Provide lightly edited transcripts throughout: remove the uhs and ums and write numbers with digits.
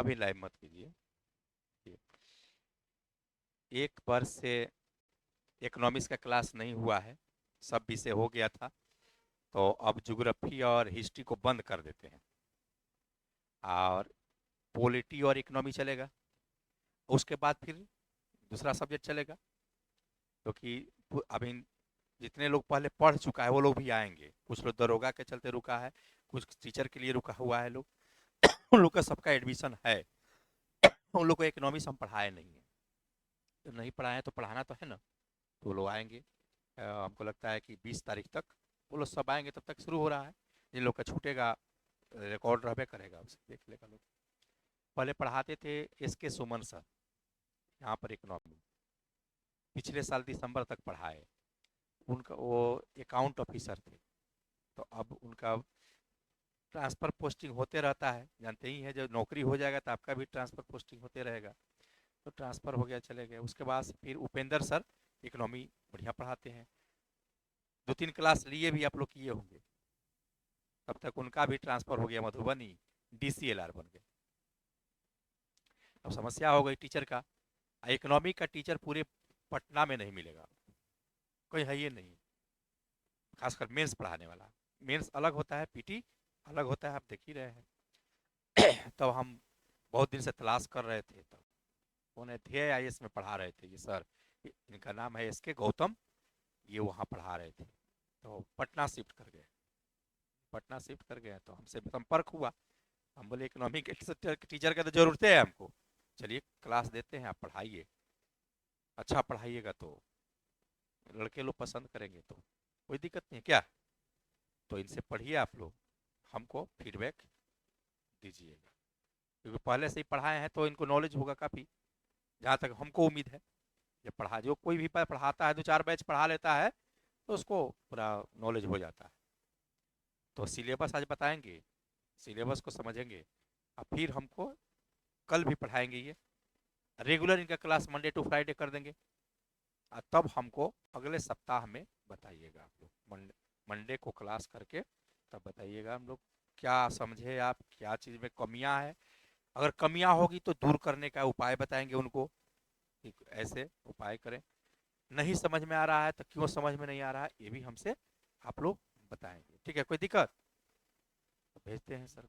अभी लाइव मत कीजिए। एक वर्ष से इकोनॉमिक्स का क्लास नहीं हुआ है, सब विषय हो गया था। तो अब ज्योग्राफी और हिस्ट्री को बंद कर देते हैं और पॉलिटी और इकोनॉमी चलेगा। उसके बाद फिर दूसरा सब्जेक्ट चलेगा, क्योंकि अभी जितने लोग पहले पढ़ चुका है वो लोग भी आएंगे। कुछ लोग दरोगा के चलते रुका है, कुछ टीचर के लिए रुका हुआ है लोग। उन लोग का सबका एडमिशन है। उन लोग को इकोनॉमिक्स हम पढ़ाए नहीं है, तो नहीं पढ़ाए तो पढ़ाना तो है ना। तो वो लोग आएंगे। हमको लगता है कि 20 तारीख तक वो लोग सब आएंगे, तब तक शुरू हो रहा है। जिन लोग का छूटेगा रिकॉर्ड रहबे करेगा, उसे देख लेगा लोग। पहले पढ़ाते थे एस के सुमन सर यहाँ पर इकोनॉमी, पिछले साल दिसंबर तक पढ़ाए। उनका वो अकाउंट ऑफिसर थे। तो अब उनका ट्रांसफ़र पोस्टिंग होते रहता है, जानते ही हैं, जब नौकरी हो जाएगा तो आपका भी ट्रांसफ़र पोस्टिंग होते रहेगा। तो ट्रांसफ़र हो गया, चले गए। उसके बाद से फिर उपेंद्र सर इकोनॉमी बढ़िया पढ़ाते हैं। 2-3 क्लास लिए भी आप लोग किए होंगे। तब तक उनका भी ट्रांसफ़र हो गया मधुबनी, DCLR बन गए। अब समस्या हो गई टीचर का। इकोनॉमी का टीचर पूरे पटना में नहीं मिलेगा, कोई है ये नहीं। खासकर मेंस पढ़ाने वाला। मेंस अलग होता है, पीटी अलग होता है, आप देख ही रहे हैं। तब हम बहुत दिन से तलाश कर रहे थे। तब कौन है, थे IAS में पढ़ा रहे थे ये सर। इनका नाम है SK गौतम। ये वहाँ पढ़ा रहे थे, तो पटना शिफ्ट कर गए। पटना शिफ्ट कर गए तो हमसे संपर्क हुआ। हम बोले इकोनॉमी के टीचर का तो जरूरत है हमको, चलिए क्लास देते हैं, आप पढ़ाइए। अच्छा पढ़ाइएगा तो लड़के लोग पसंद करेंगे, तो कोई दिक्कत नहीं है क्या। तो इनसे पढ़िए आप लोग, हमको फीडबैक दीजिएगा। क्योंकि पहले से ही पढ़ाए हैं तो इनको नॉलेज होगा काफ़ी, जहाँ तक हमको उम्मीद है। जब पढ़ा जो कोई भी पढ़ाता है, 2-4 बैच पढ़ा लेता है तो उसको पूरा नॉलेज हो जाता है। तो सिलेबस आज बताएंगे, सिलेबस को समझेंगे, और फिर हमको कल भी पढ़ाएंगे ये। रेगुलर इनका क्लास मंडे टू फ्राइडे कर देंगे। और तब हमको अगले सप्ताह में बताइएगा आप लोग, मंडे मंडे को क्लास करके तब बताइएगा हम लोग क्या समझे, आप क्या चीज़ में कमियां है। अगर कमियां होगी तो दूर करने का उपाय बताएंगे उनको कि ऐसे उपाय करें। नहीं समझ में आ रहा है तो क्यों समझ में नहीं आ रहा है ये भी हमसे आप लोग बताएंगे। ठीक है, कोई दिक्कत तो भेजते हैं सर।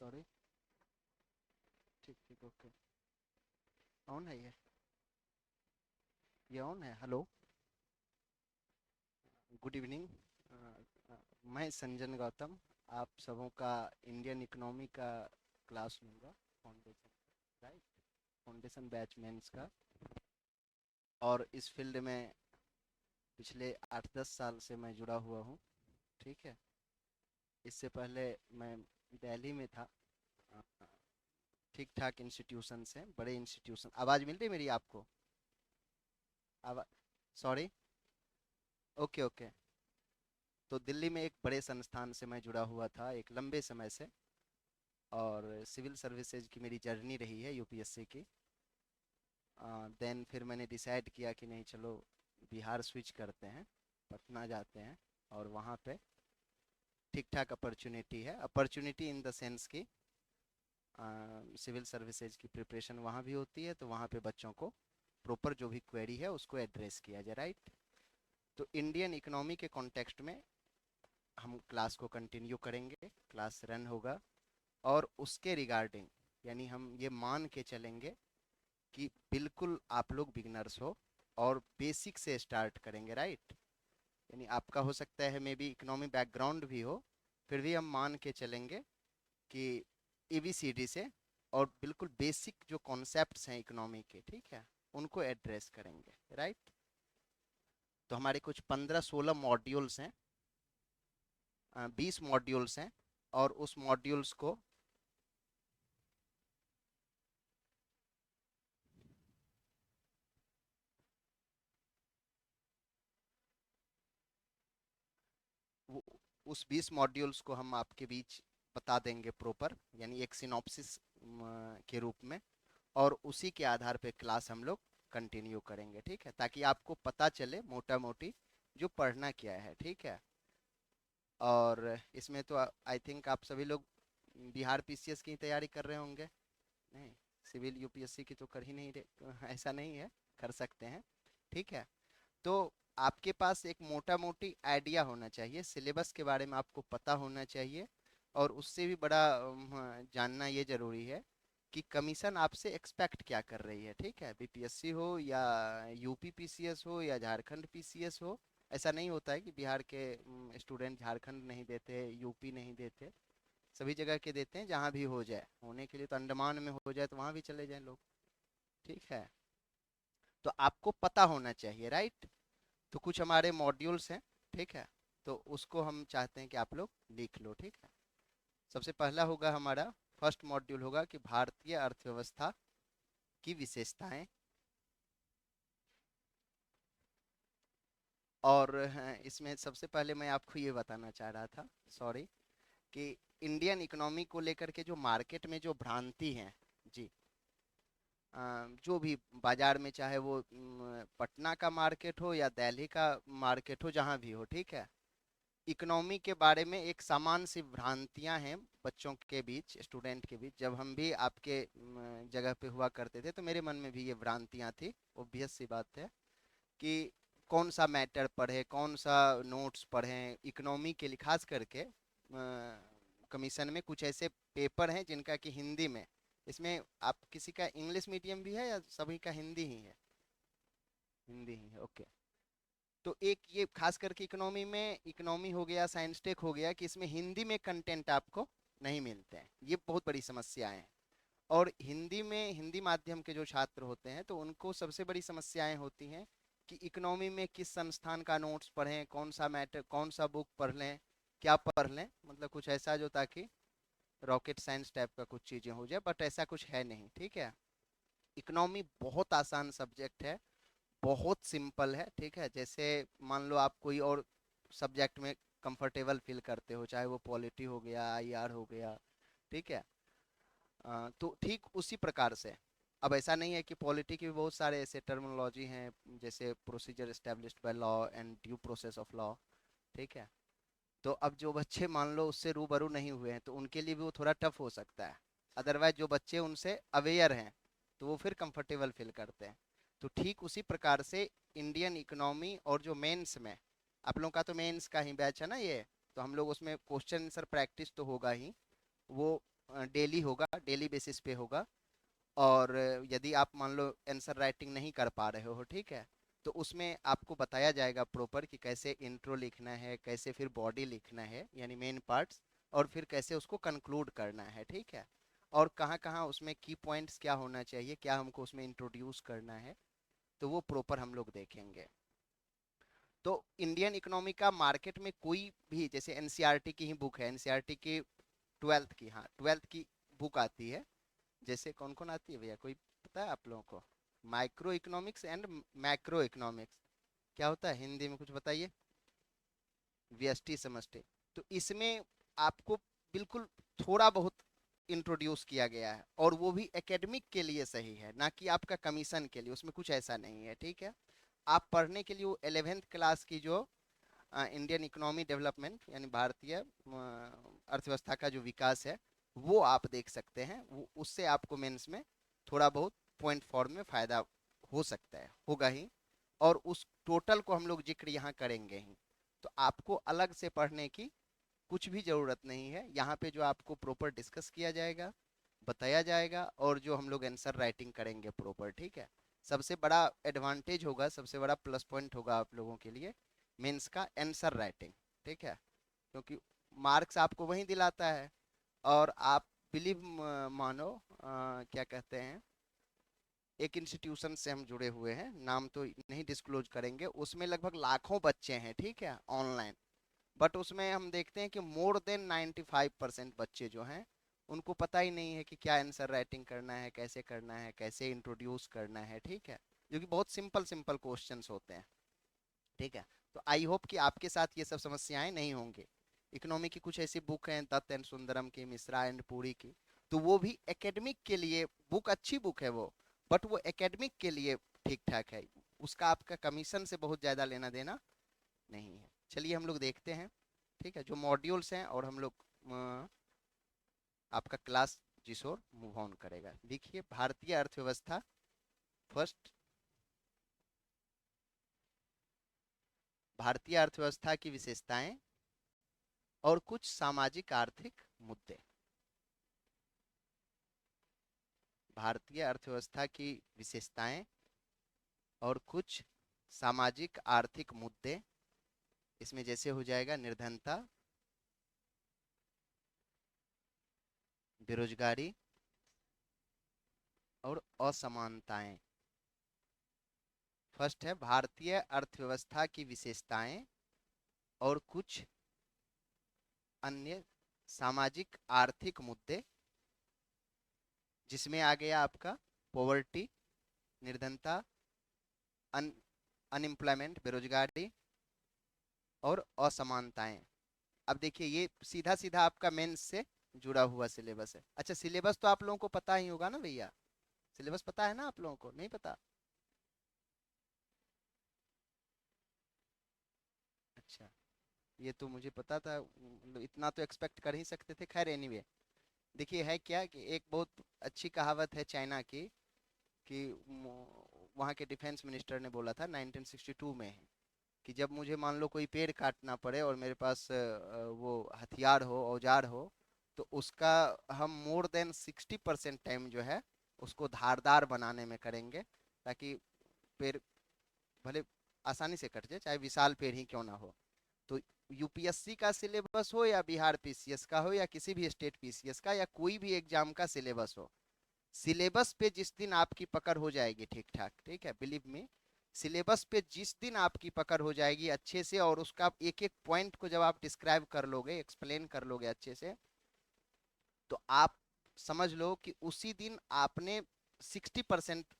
सॉरी। ठीक ठीक ओके। ऑन है ये ऑन है। Hello, good evening. मैं संजन गौतम, आप सबों का इंडियन इकोनॉमी का क्लास लूँगा, foundation, right, foundation batch mains का। और इस फील्ड में पिछले 8-10 साल से मैं जुड़ा हुआ हूँ। ठीक है, इससे पहले मैं दिल्ली में था। ठीक ठाक इंस्टीट्यूशन हैं, बड़े इंस्टीट्यूशन। आवाज़ मिल रही मेरी आपको? आवाज़, सॉरी। Okay okay. तो दिल्ली में एक बड़े संस्थान से मैं जुड़ा हुआ था एक लंबे समय से, और सिविल सर्विसेज की मेरी जर्नी रही है यूपीएससी की। देन फिर मैंने डिसाइड किया कि नहीं, चलो बिहार स्विच करते हैं, पटना जाते हैं, और वहाँ पे ठीक ठाक अपॉर्चुनिटी है। अपॉर्चुनिटी इन द सेंस की सिविल सर्विसेज की प्रिपरेशन वहाँ भी होती है, तो वहाँ पे बच्चों को प्रॉपर जो भी क्वेरी है उसको एड्रेस किया जाए, राइट। तो इंडियन इकोनॉमी के कॉन्टेक्स्ट में हम क्लास को कंटिन्यू करेंगे, क्लास रन होगा, और उसके रिगार्डिंग यानी हम ये मान के चलेंगे कि बिल्कुल आप लोग बिगनर्स हो और बेसिक से स्टार्ट करेंगे, राइट। यानी आपका हो सकता है मे बी इकोनॉमी बैकग्राउंड भी हो, फिर भी हम मान के चलेंगे कि एबीसीडी से, और बिल्कुल बेसिक जो कॉन्सेप्ट्स हैं इकोनॉमी के, ठीक है, उनको एड्रेस करेंगे, राइट। तो हमारे कुछ 15-16 मॉड्यूल्स हैं, 20 मॉड्यूल्स हैं, और उस मॉड्यूल्स को उस 20 मॉड्यूल्स को हम आपके बीच बता देंगे प्रॉपर, यानी एक सिनॉप्सिस के रूप में, और उसी के आधार पे क्लास हम लोग कंटिन्यू करेंगे, ठीक है, ताकि आपको पता चले मोटा मोटी जो पढ़ना क्या है, ठीक है। और इसमें तो आई थिंक आप सभी लोग बिहार पीसीएस की तैयारी कर रहे होंगे। नहीं, सिविल यूपीएससी की तो कर ही नहीं रहे, ऐसा नहीं है, कर सकते हैं, ठीक है। तो आपके पास एक मोटा मोटी आइडिया होना चाहिए, सिलेबस के बारे में आपको पता होना चाहिए, और उससे भी बड़ा जानना ये जरूरी है कि कमीशन आपसे एक्सपेक्ट क्या कर रही है, ठीक है। बीपीएससी हो या यूपी पीसीएस हो या झारखंड पीसीएस हो, ऐसा नहीं होता है कि बिहार के स्टूडेंट झारखंड नहीं देते, यूपी नहीं देते, सभी जगह के देते हैं। जहाँ भी हो जाए, होने के लिए तो अंडमान में हो जाए तो वहाँ भी चले जाएं लोग, ठीक है। तो आपको पता होना चाहिए, राइट। तो कुछ हमारे मॉड्यूल्स हैं, ठीक है, तो उसको हम चाहते हैं कि आप लोग लिख लो, ठीक है। सबसे पहला होगा हमारा, फर्स्ट मॉड्यूल होगा कि भारतीय अर्थव्यवस्था की विशेषताएं। और इसमें सबसे पहले मैं आपको ये बताना चाह रहा था, सॉरी, कि इंडियन इकोनॉमी को लेकर के जो मार्केट में जो भ्रांति है, जी, जो भी बाजार में, चाहे वो पटना का मार्केट हो या दिल्ली का मार्केट हो, जहाँ भी हो, ठीक है, इकोनॉमी के बारे में एक सामान्य सी भ्रांतियां हैं बच्चों के बीच, स्टूडेंट के बीच। जब हम भी आपके जगह पे हुआ करते थे तो मेरे मन में भी ये भ्रांतियां थी, ऑब्वियस सी बात है, कि कौन सा मैटर पढ़े, कौन सा नोट्स पढ़ें इकोनॉमी के लिए। खास करके कमीशन में कुछ ऐसे पेपर हैं जिनका कि हिंदी में, इसमें आप किसी का इंग्लिश मीडियम भी है या सभी का हिंदी ही है? हिंदी ही है, ओके। तो एक ये खास करके इकोनॉमी में, इकोनॉमी हो गया, साइंस टेक हो गया, कि इसमें हिंदी में कंटेंट आपको नहीं मिलते हैं, ये बहुत बड़ी समस्याएं हैं। और हिंदी में, हिंदी माध्यम के जो छात्र होते हैं तो उनको सबसे बड़ी समस्याएं होती हैं कि इकोनॉमी में किस संस्थान का नोट्स पढ़ें, कौन सा मैटर, कौन सा बुक पढ़ लें, क्या पढ़ लें, मतलब कुछ ऐसा जो, ताकि रॉकेट साइंस टाइप का कुछ चीज़ें हो जाए, बट ऐसा कुछ है नहीं, ठीक है। इकोनॉमी बहुत आसान सब्जेक्ट है, बहुत सिंपल है, ठीक है। जैसे मान लो आप कोई और सब्जेक्ट में कंफर्टेबल फील करते हो, चाहे वो पॉलिटी हो गया, आईआर हो गया, ठीक है, तो ठीक उसी प्रकार से, अब ऐसा नहीं है कि पॉलिटी के भी बहुत सारे ऐसे टर्मिनोलॉजी हैं, जैसे procedure established by law and due process of law, ठीक है। तो अब जो बच्चे मान लो उससे रूबरू नहीं हुए हैं तो उनके लिए भी वो थोड़ा टफ हो सकता है। अदरवाइज जो बच्चे उनसे अवेयर हैं तो वो फिर कंफर्टेबल फील करते हैं। तो ठीक उसी प्रकार से इंडियन इकोनॉमी, और जो मेंस में, आप लोगों का तो मेंस का ही बैच है ना ये, तो हम लोग उसमें क्वेश्चन आंसर प्रैक्टिस तो होगा ही, वो डेली होगा, डेली बेसिस पे होगा। और यदि आप मान लो आंसर राइटिंग नहीं कर पा रहे हो, ठीक है, तो उसमें आपको बताया जाएगा प्रॉपर कि कैसे इंट्रो लिखना है, कैसे फिर बॉडी लिखना है यानी मेन पार्ट्स, और फिर कैसे उसको कंक्लूड करना है, ठीक है, और कहाँ कहाँ उसमें की पॉइंट्स क्या होना चाहिए, क्या हमको उसमें इंट्रोड्यूस करना है, तो वो प्रॉपर हम लोग देखेंगे। तो इंडियन इकोनॉमी का मार्केट में कोई भी, जैसे एनसीईआरटी की ही बुक है, एनसीईआरटी की ट्वेल्थ की, हाँ ट्वेल्थ की बुक आती है, जैसे कौन कौन आती है भैया, कोई पता है आप लोगों को? Micro economics and macro economics, क्या होता है हिंदी में कुछ बताइए? व्यष्टि समष्टि। तो इसमें आपको बिल्कुल थोड़ा बहुत इंट्रोड्यूस किया गया है, और वो भी एकेडमिक के लिए सही है, ना कि आपका कमीशन के लिए, उसमें कुछ ऐसा नहीं है, ठीक है। आप पढ़ने के लिए वो 11th क्लास की जो इंडियन इकोनॉमी डेवलपमेंट यानी भारतीय अर्थव्यवस्था का जो विकास है, वो आप देख सकते हैं, वो उससे आपको मेंस में थोड़ा बहुत पॉइंट फॉर्म में फायदा हो सकता है, होगा ही, और उस टोटल को हम लोग जिक्र यहाँ करेंगे ही। तो आपको अलग से पढ़ने की कुछ भी ज़रूरत नहीं है, यहाँ पे जो आपको प्रॉपर डिस्कस किया जाएगा, बताया जाएगा, और जो हम लोग आंसर राइटिंग करेंगे प्रॉपर, ठीक है। सबसे बड़ा एडवांटेज होगा, सबसे बड़ा प्लस पॉइंट होगा आप लोगों के लिए मेंस का आंसर राइटिंग, ठीक है, क्योंकि मार्क्स आपको वहीं दिलाता है, और आप बिलीव मानो क्या कहते हैं, एक इंस्टीट्यूशन से हम जुड़े हुए हैं, नाम तो नहीं डिस्क्लोज करेंगे, उसमें लगभग लाखों बच्चे हैं, ठीक है, ऑनलाइन। बट उसमें हम देखते हैं कि मोर देन 95% बच्चे जो हैं, उनको पता ही नहीं है कि क्या आंसर राइटिंग करना है, कैसे करना है, कैसे इंट्रोड्यूस करना है, ठीक है, जो कि बहुत सिंपल सिंपल क्वेश्चंस होते हैं, ठीक है। तो आई होप कि आपके साथ ये सब समस्याएं नहीं होंगी। इकोनॉमी की कुछ ऐसी बुक हैं, दत्त एंड सुंदरम की, मिश्रा एंड पुरी की, तो वो भी एकेडमिक के लिए बुक, अच्छी बुक है वो, बट वो एकेडमिक के लिए ठीक ठाक है, उसका आपका कमीशन से बहुत ज़्यादा लेना देना नहीं है। चलिए हम लोग देखते हैं, ठीक है, जो मॉड्यूल्स हैं, और हम लोग आपका क्लास जिस ओर मूव ऑन करेगा। देखिए भारतीय अर्थव्यवस्था फर्स्ट, भारतीय अर्थव्यवस्था की विशेषताएं और कुछ सामाजिक आर्थिक मुद्दे। भारतीय अर्थव्यवस्था की विशेषताएं और कुछ सामाजिक आर्थिक मुद्दे, इसमें जैसे हो जाएगा निर्धनता, बेरोजगारी और असमानताएं। फर्स्ट है भारतीय अर्थव्यवस्था की विशेषताएं और कुछ अन्य सामाजिक आर्थिक मुद्दे, जिसमें आ गया आपका पॉवर्टी, निर्धनता, अन अनएम्प्लॉयमेंट, बेरोजगारी और असमानताएं। अब देखिए ये सीधा सीधा आपका मेंस से जुड़ा हुआ सिलेबस है। अच्छा सिलेबस तो आप लोगों को पता ही होगा ना भैया, सिलेबस पता है ना आप लोगों को, नहीं पता? अच्छा, ये तो मुझे पता था, मतलब इतना तो एक्सपेक्ट कर ही सकते थे। खैर एनीवे, देखिए है क्या कि एक बहुत अच्छी कहावत है चाइना की, कि वहाँ के डिफेंस मिनिस्टर ने बोला था 1962 में, कि जब मुझे मान लो कोई पेड़ काटना पड़े और मेरे पास वो हथियार हो, औजार हो, तो उसका हम मोर देन 60% टाइम जो है उसको धारदार बनाने में करेंगे, ताकि पेड़ भले आसानी से कट जाए, चाहे विशाल पेड़ ही क्यों ना हो। तो यूपीएससी का सिलेबस हो, या बिहार पीसीएस का हो, या किसी भी स्टेट पीसीएस का, या कोई भी एग्जाम का सिलेबस हो, सिलेबस पे जिस दिन आपकी पकड़ हो जाएगी ठीक ठाक, ठीक है, बिलीव मी, सिलेबस पे जिस दिन आपकी पकड़ हो जाएगी अच्छे से, और उसका एक एक पॉइंट को जब आप डिस्क्राइब कर लोगे, एक्सप्लेन कर लोगे अच्छे से, तो आप समझ लो कि उसी दिन आपने 60%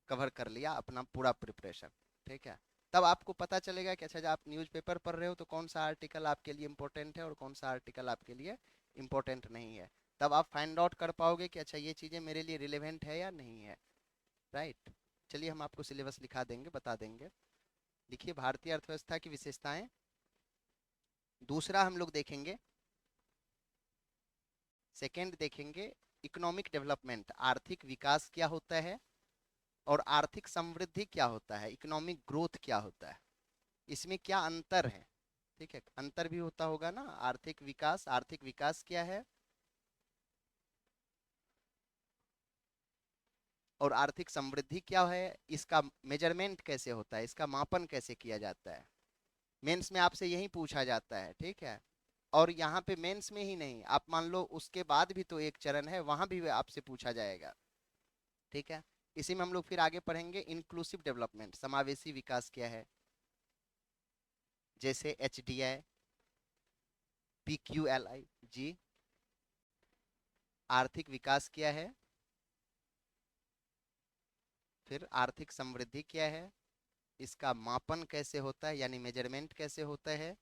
कवर कर लिया अपना पूरा प्रिपरेशन, ठीक है। तब आपको पता चलेगा कि अच्छा जब आप न्यूज़पेपर पढ़ रहे हो तो कौन सा आर्टिकल आपके लिए इम्पोर्टेंट है और कौन सा आर्टिकल आपके लिए इम्पोर्टेंट नहीं है। तब आप फाइंड आउट कर पाओगे कि अच्छा ये चीज़ें मेरे लिए रिलेवेंट है या नहीं है, राइट। चलिए हम आपको सिलेबस लिखा देंगे, बता देंगे। देखिए भारतीय अर्थव्यवस्था की विशेषताएं, दूसरा हम लोग देखेंगे, सेकेंड देखेंगे इकोनॉमिक डेवलपमेंट, आर्थिक विकास क्या होता है, और आर्थिक समृद्धि क्या होता है, इकोनॉमिक ग्रोथ क्या होता है, इसमें क्या अंतर है, ठीक है, अंतर भी होता होगा ना, आर्थिक विकास क्या है, और आर्थिक समृद्धि क्या है, इसका मेजरमेंट कैसे होता है, इसका मापन कैसे किया जाता है। मेंस में आपसे यही पूछा जाता है, ठीक है। और यहाँ पे मेंस में ही नहीं, आप मान लो उसके बाद भी तो एक चरण है, वहां भी आपसे पूछा जाएगा, ठीक है। इसी में हम लोग फिर आगे पढ़ेंगे इंक्लूसिव डेवलपमेंट, समावेशी विकास क्या है, जैसे HDI, PQLI। जी। आर्थिक विकास क्या है, फिर आर्थिक समृद्धि क्या है, इसका मापन कैसे होता है यानी मेजरमेंट कैसे होता है,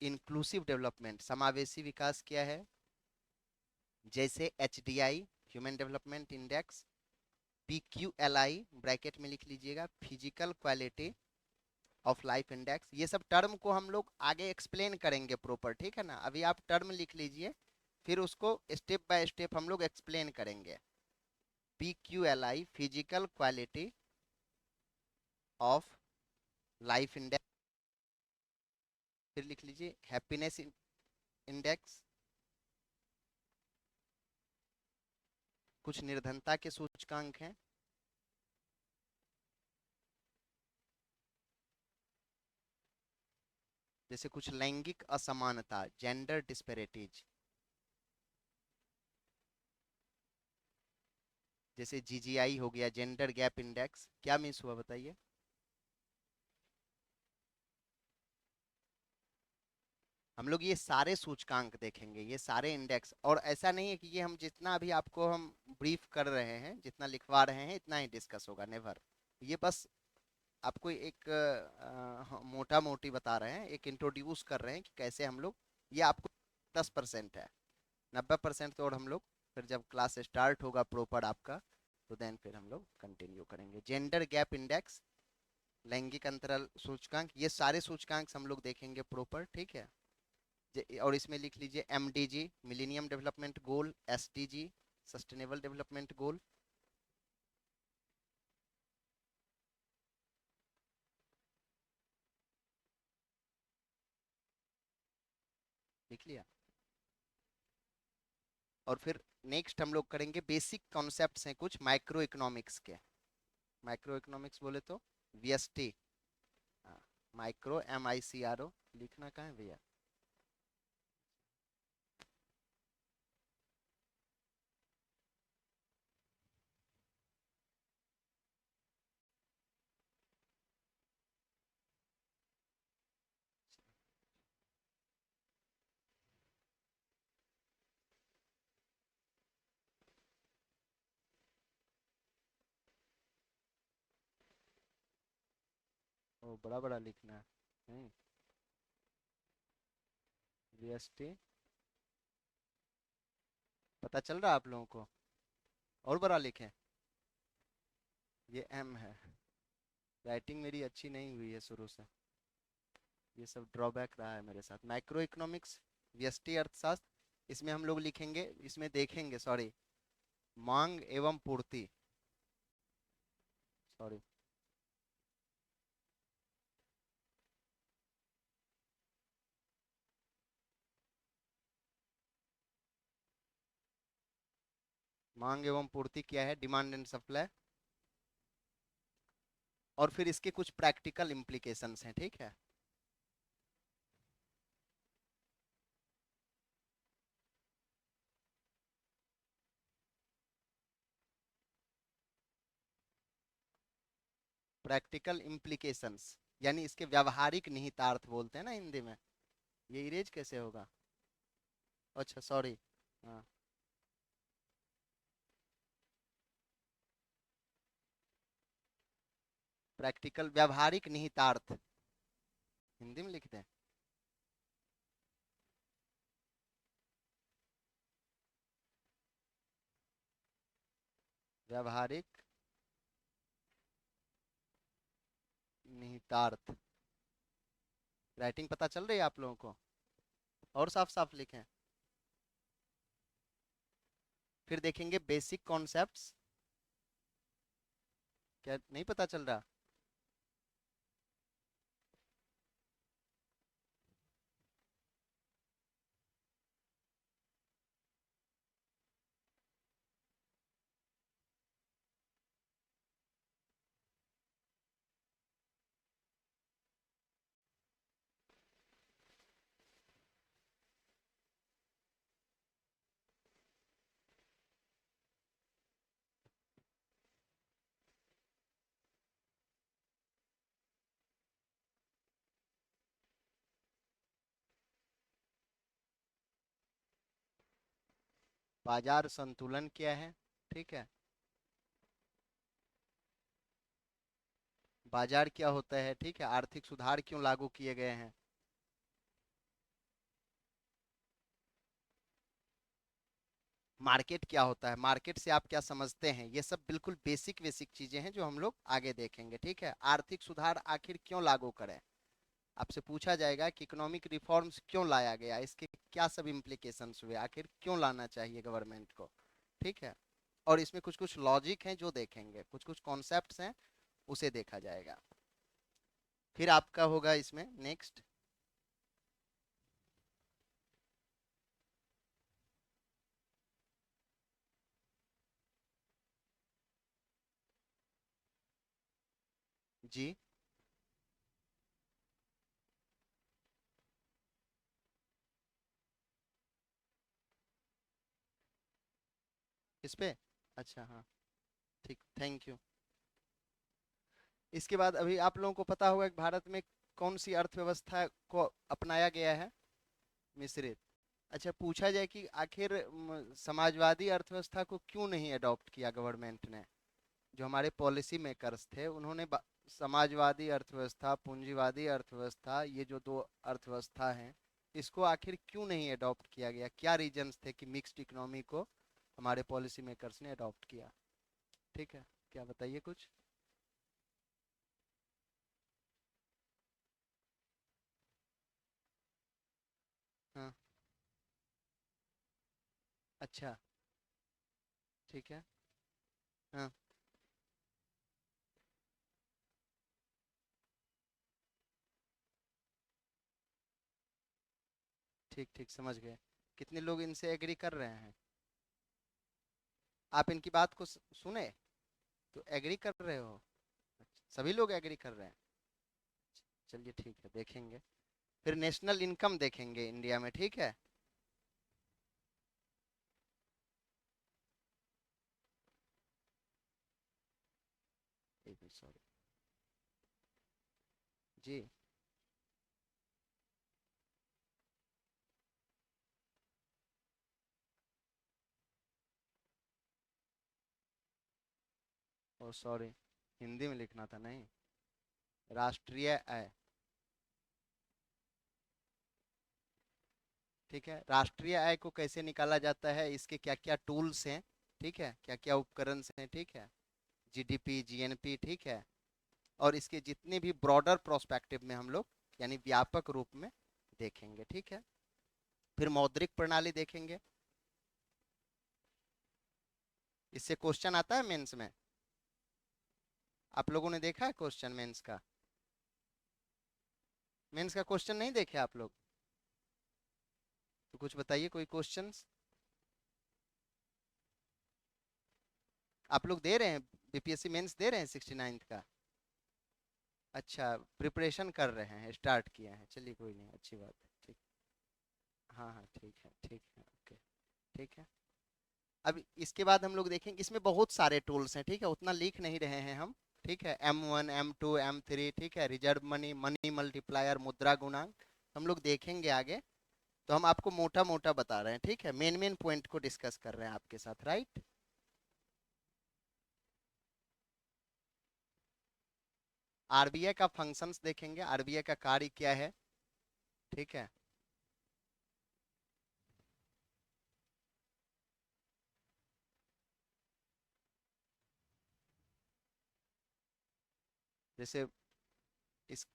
इंक्लूसिव डेवलपमेंट समावेशी विकास क्या है, जैसे HDI human development index, PQLI bracket में लिख लीजिएगा physical quality of life index. ये सब टर्म को हम लोग आगे एक्सप्लेन करेंगे प्रॉपर, ठीक है ना। अभी आप टर्म लिख लीजिए, फिर उसको स्टेप बाय स्टेप हम लोग एक्सप्लेन करेंगे। PQLI physical quality of life index, फिर लिख लीजिए हैप्पीनेस इंडेक्स, कुछ निर्धनता के सूचकांक हैं, जैसे कुछ लैंगिक असमानता, जेंडर डिस्पेरिटीज, जैसे GGI हो गया, जेंडर गैप इंडेक्स। क्या मीन्स हुआ बताइए। हम लोग ये सारे सूचकांक देखेंगे, ये सारे इंडेक्स। और ऐसा नहीं है कि ये हम जितना भी आपको हम ब्रीफ कर रहे हैं, जितना लिखवा रहे हैं, इतना ही डिस्कस होगा, नेवर। ये बस आपको एक मोटा मोटी बता रहे हैं, एक इंट्रोड्यूस कर रहे हैं कि कैसे हम लोग, ये आपको 10% है, 90% तो और हम लोग फिर जब क्लास स्टार्ट होगा प्रॉपर आपका, तो देन फिर हम लोग कंटिन्यू करेंगे। जेंडर गैप इंडेक्स, लैंगिक अंतराल सूचकांक, ये सारे सूचकांक हम लोग देखेंगे प्रॉपर, ठीक है। और इसमें लिख लीजिए MDG millennium development goal, SDG sustainable development goal. लिख लिया। और फिर नेक्स्ट हम लोग करेंगे बेसिक कॉन्सेप्ट्स हैं कुछ माइक्रो इकोनॉमिक्स के। माइक्रो इकोनॉमिक्स बोले तो VST, माइक्रो MICRO, लिखना कहाँ है भैया। ओ बड़ा बड़ा लिखना है। VST पता चल रहा है आप लोगों को, और बड़ा लिखें। ये M है। राइटिंग मेरी अच्छी नहीं हुई है शुरू से, ये सब ड्रॉबैक रहा है मेरे साथ। माइक्रो इकोनॉमिक्स, व्यष्टि अर्थशास्त्र, इसमें हम लोग लिखेंगे, इसमें देखेंगे, सॉरी, मांग एवं पूर्ति, सॉरी, मांग एवं पूर्ति क्या है, डिमांड एंड सप्लाई। और फिर इसके कुछ प्रैक्टिकल इम्प्लीकेशंस हैं, ठीक है। प्रैक्टिकल इम्प्लीकेशंस यानी इसके व्यावहारिक निहितार्थ बोलते हैं ना हिंदी में। ये इरेज कैसे होगा, अच्छा सॉरी। हाँ, प्रैक्टिकल व्यावहारिक निहितार्थ हिंदी में लिखते हैं। व्यावहारिक निहितार्थ, राइटिंग पता चल रही है आप लोगों को, और साफ साफ लिखें। फिर देखेंगे बेसिक कॉन्सेप्ट्स, क्या नहीं पता चल रहा। बाजार संतुलन क्या है, ठीक है, बाजार क्या होता है, ठीक है, आर्थिक सुधार क्यों लागू किए गए हैं, मार्केट क्या होता है, मार्केट से आप क्या समझते हैं, ये सब बिल्कुल बेसिक बेसिक चीजें हैं जो हम लोग आगे देखेंगे, ठीक है। आर्थिक सुधार आखिर क्यों लागू करें, आपसे पूछा जाएगा कि इकोनॉमिक रिफॉर्म्स क्यों लाया गया, इसके क्या सब इम्प्लीकेशंस हुए, आखिर क्यों लाना चाहिए गवर्नमेंट को, ठीक है। और इसमें कुछ कुछ लॉजिक हैं जो देखेंगे, कुछ कुछ कॉन्सेप्ट्स हैं, उसे देखा जाएगा। फिर आपका होगा इसमें नेक्स्ट, जी, इस पे, अच्छा हाँ, ठीक, थैंक यू। इसके बाद अभी आप लोगों को पता होगा कि भारत में कौन सी अर्थव्यवस्था को अपनाया गया है, मिश्रित। अच्छा, पूछा जाए कि आखिर समाजवादी अर्थव्यवस्था को क्यों नहीं अडॉप्ट किया गवर्नमेंट ने, जो हमारे पॉलिसी मेकर्स थे उन्होंने समाजवादी अर्थव्यवस्था, पूंजीवादी अर्थव्यवस्था, ये जो दो अर्थव्यवस्था हैं, इसको आखिर क्यों नहीं अडॉप्ट किया गया, क्या रीजंस थे कि मिक्स्ड इकोनॉमी को हमारे पॉलिसी मेकर्स ने अडॉप्ट किया, ठीक है, क्या बताइए कुछ। हाँ, अच्छा, ठीक है, हाँ, ठीक ठीक, समझ गए। कितने लोग इनसे एग्री कर रहे हैं, आप इनकी बात को सुने तो एग्री कर रहे हो, अच्छा, सभी लोग एग्री कर रहे हैं, चलिए ठीक है, देखेंगे। फिर नेशनल इनकम देखेंगे इंडिया में, ठीक है। एक मिनट, सॉरी, जी, ओ सॉरी, हिंदी में लिखना था, नहीं, राष्ट्रीय आय, ठीक है। राष्ट्रीय आय को कैसे निकाला जाता है, इसके क्या क्या टूल्स हैं, ठीक है, क्या क्या उपकरण हैं, ठीक है, जीडीपी, जीएनपी, ठीक है, और इसके जितने भी ब्रॉडर प्रोस्पेक्टिव में हम लोग यानी व्यापक रूप में देखेंगे, ठीक है। फिर मौद्रिक प्रणाली देखेंगे, इससे क्वेश्चन आता है मेंस में, आप लोगों ने देखा है क्वेश्चन मेंस का, मेंस का क्वेश्चन नहीं देखे आप लोग, तो कुछ बताइए कोई क्वेश्चंस, आप लोग दे रहे हैं, बीपीएससी मेंस दे रहे हैं 69th का, अच्छा, प्रिपरेशन कर रहे हैं, स्टार्ट किए हैं, चलिए कोई नहीं, अच्छी बात है, ठीक, हाँ हाँ, ठीक है, ठीक है, ओके, ठीक है। अब इसके बाद हम लोग देखेंगे, इसमें बहुत सारे टूल्स हैं, ठीक है, उतना लिख नहीं रहे हैं हम, ठीक है, M1, M2, M3, ठीक है, रिजर्व मनी, मनी मल्टीप्लायर, मुद्रा गुणांक, हम लोग देखेंगे आगे, तो हम आपको मोटा मोटा बता रहे हैं, ठीक है, मेन मेन पॉइंट को डिस्कस कर रहे हैं आपके साथ, राइट। आरबीआई का फंक्शंस देखेंगे, आरबीआई का कार्य क्या है, ठीक है, जैसे इस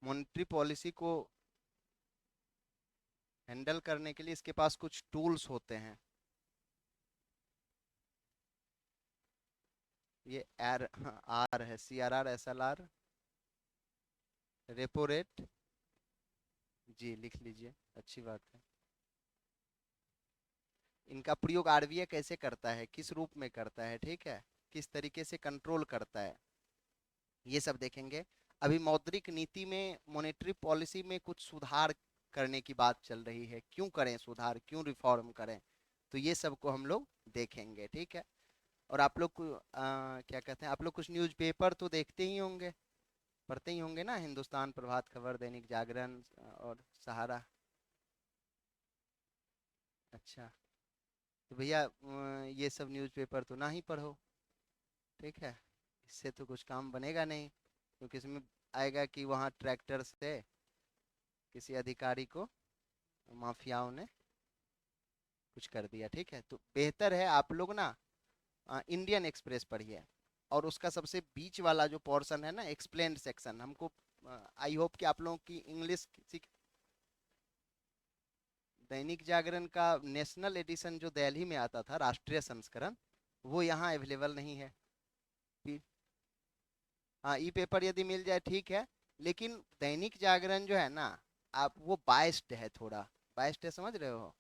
मॉनेटरी पॉलिसी को हैंडल करने के लिए इसके पास कुछ टूल्स होते हैं, ये आर, आर है, CRR, SLR, रेपो रेट, जी लिख लीजिए, अच्छी बात है। इनका प्रयोग आरबीआई कैसे करता है, किस रूप में करता है, ठीक है, किस तरीके से कंट्रोल करता है, ये सब देखेंगे। अभी मौद्रिक नीति में, मॉनेटरी पॉलिसी में कुछ सुधार करने की बात चल रही है, क्यों करें सुधार, क्यों रिफॉर्म करें, तो ये सब को हम लोग देखेंगे, ठीक है। और आप लोग को क्या कहते हैं, आप लोग कुछ न्यूज़पेपर तो देखते ही होंगे, पढ़ते ही होंगे ना, हिंदुस्तान, प्रभात खबर, दैनिक जागरण और सहारा, अच्छा, तो भैया ये सब न्यूज़पेपर तो ना ही पढ़ो, ठीक है। इससे तो कुछ काम बनेगा नहीं, क्योंकि इसमें आएगा कि वहाँ ट्रैक्टर से किसी अधिकारी को माफियाओं ने कुछ कर दिया, ठीक है। तो बेहतर है आप लोग ना इंडियन एक्सप्रेस पढ़िए, और उसका सबसे बीच वाला जो पोर्शन है ना, एक्सप्लेन्ड सेक्शन, हमको आई होप कि आप लोगों की इंग्लिश सीख। दैनिक जागरण का नेशनल एडिशन जो दिल्ली में आता था, राष्ट्रीय संस्करण, वो यहाँ अवेलेबल नहीं है। हाँ, ई पेपर यदि मिल जाए ठीक है, लेकिन दैनिक जागरण जो है ना, आप वो बाइस्ड है थोड़ा, बाइस्ड है, समझ रहे हो,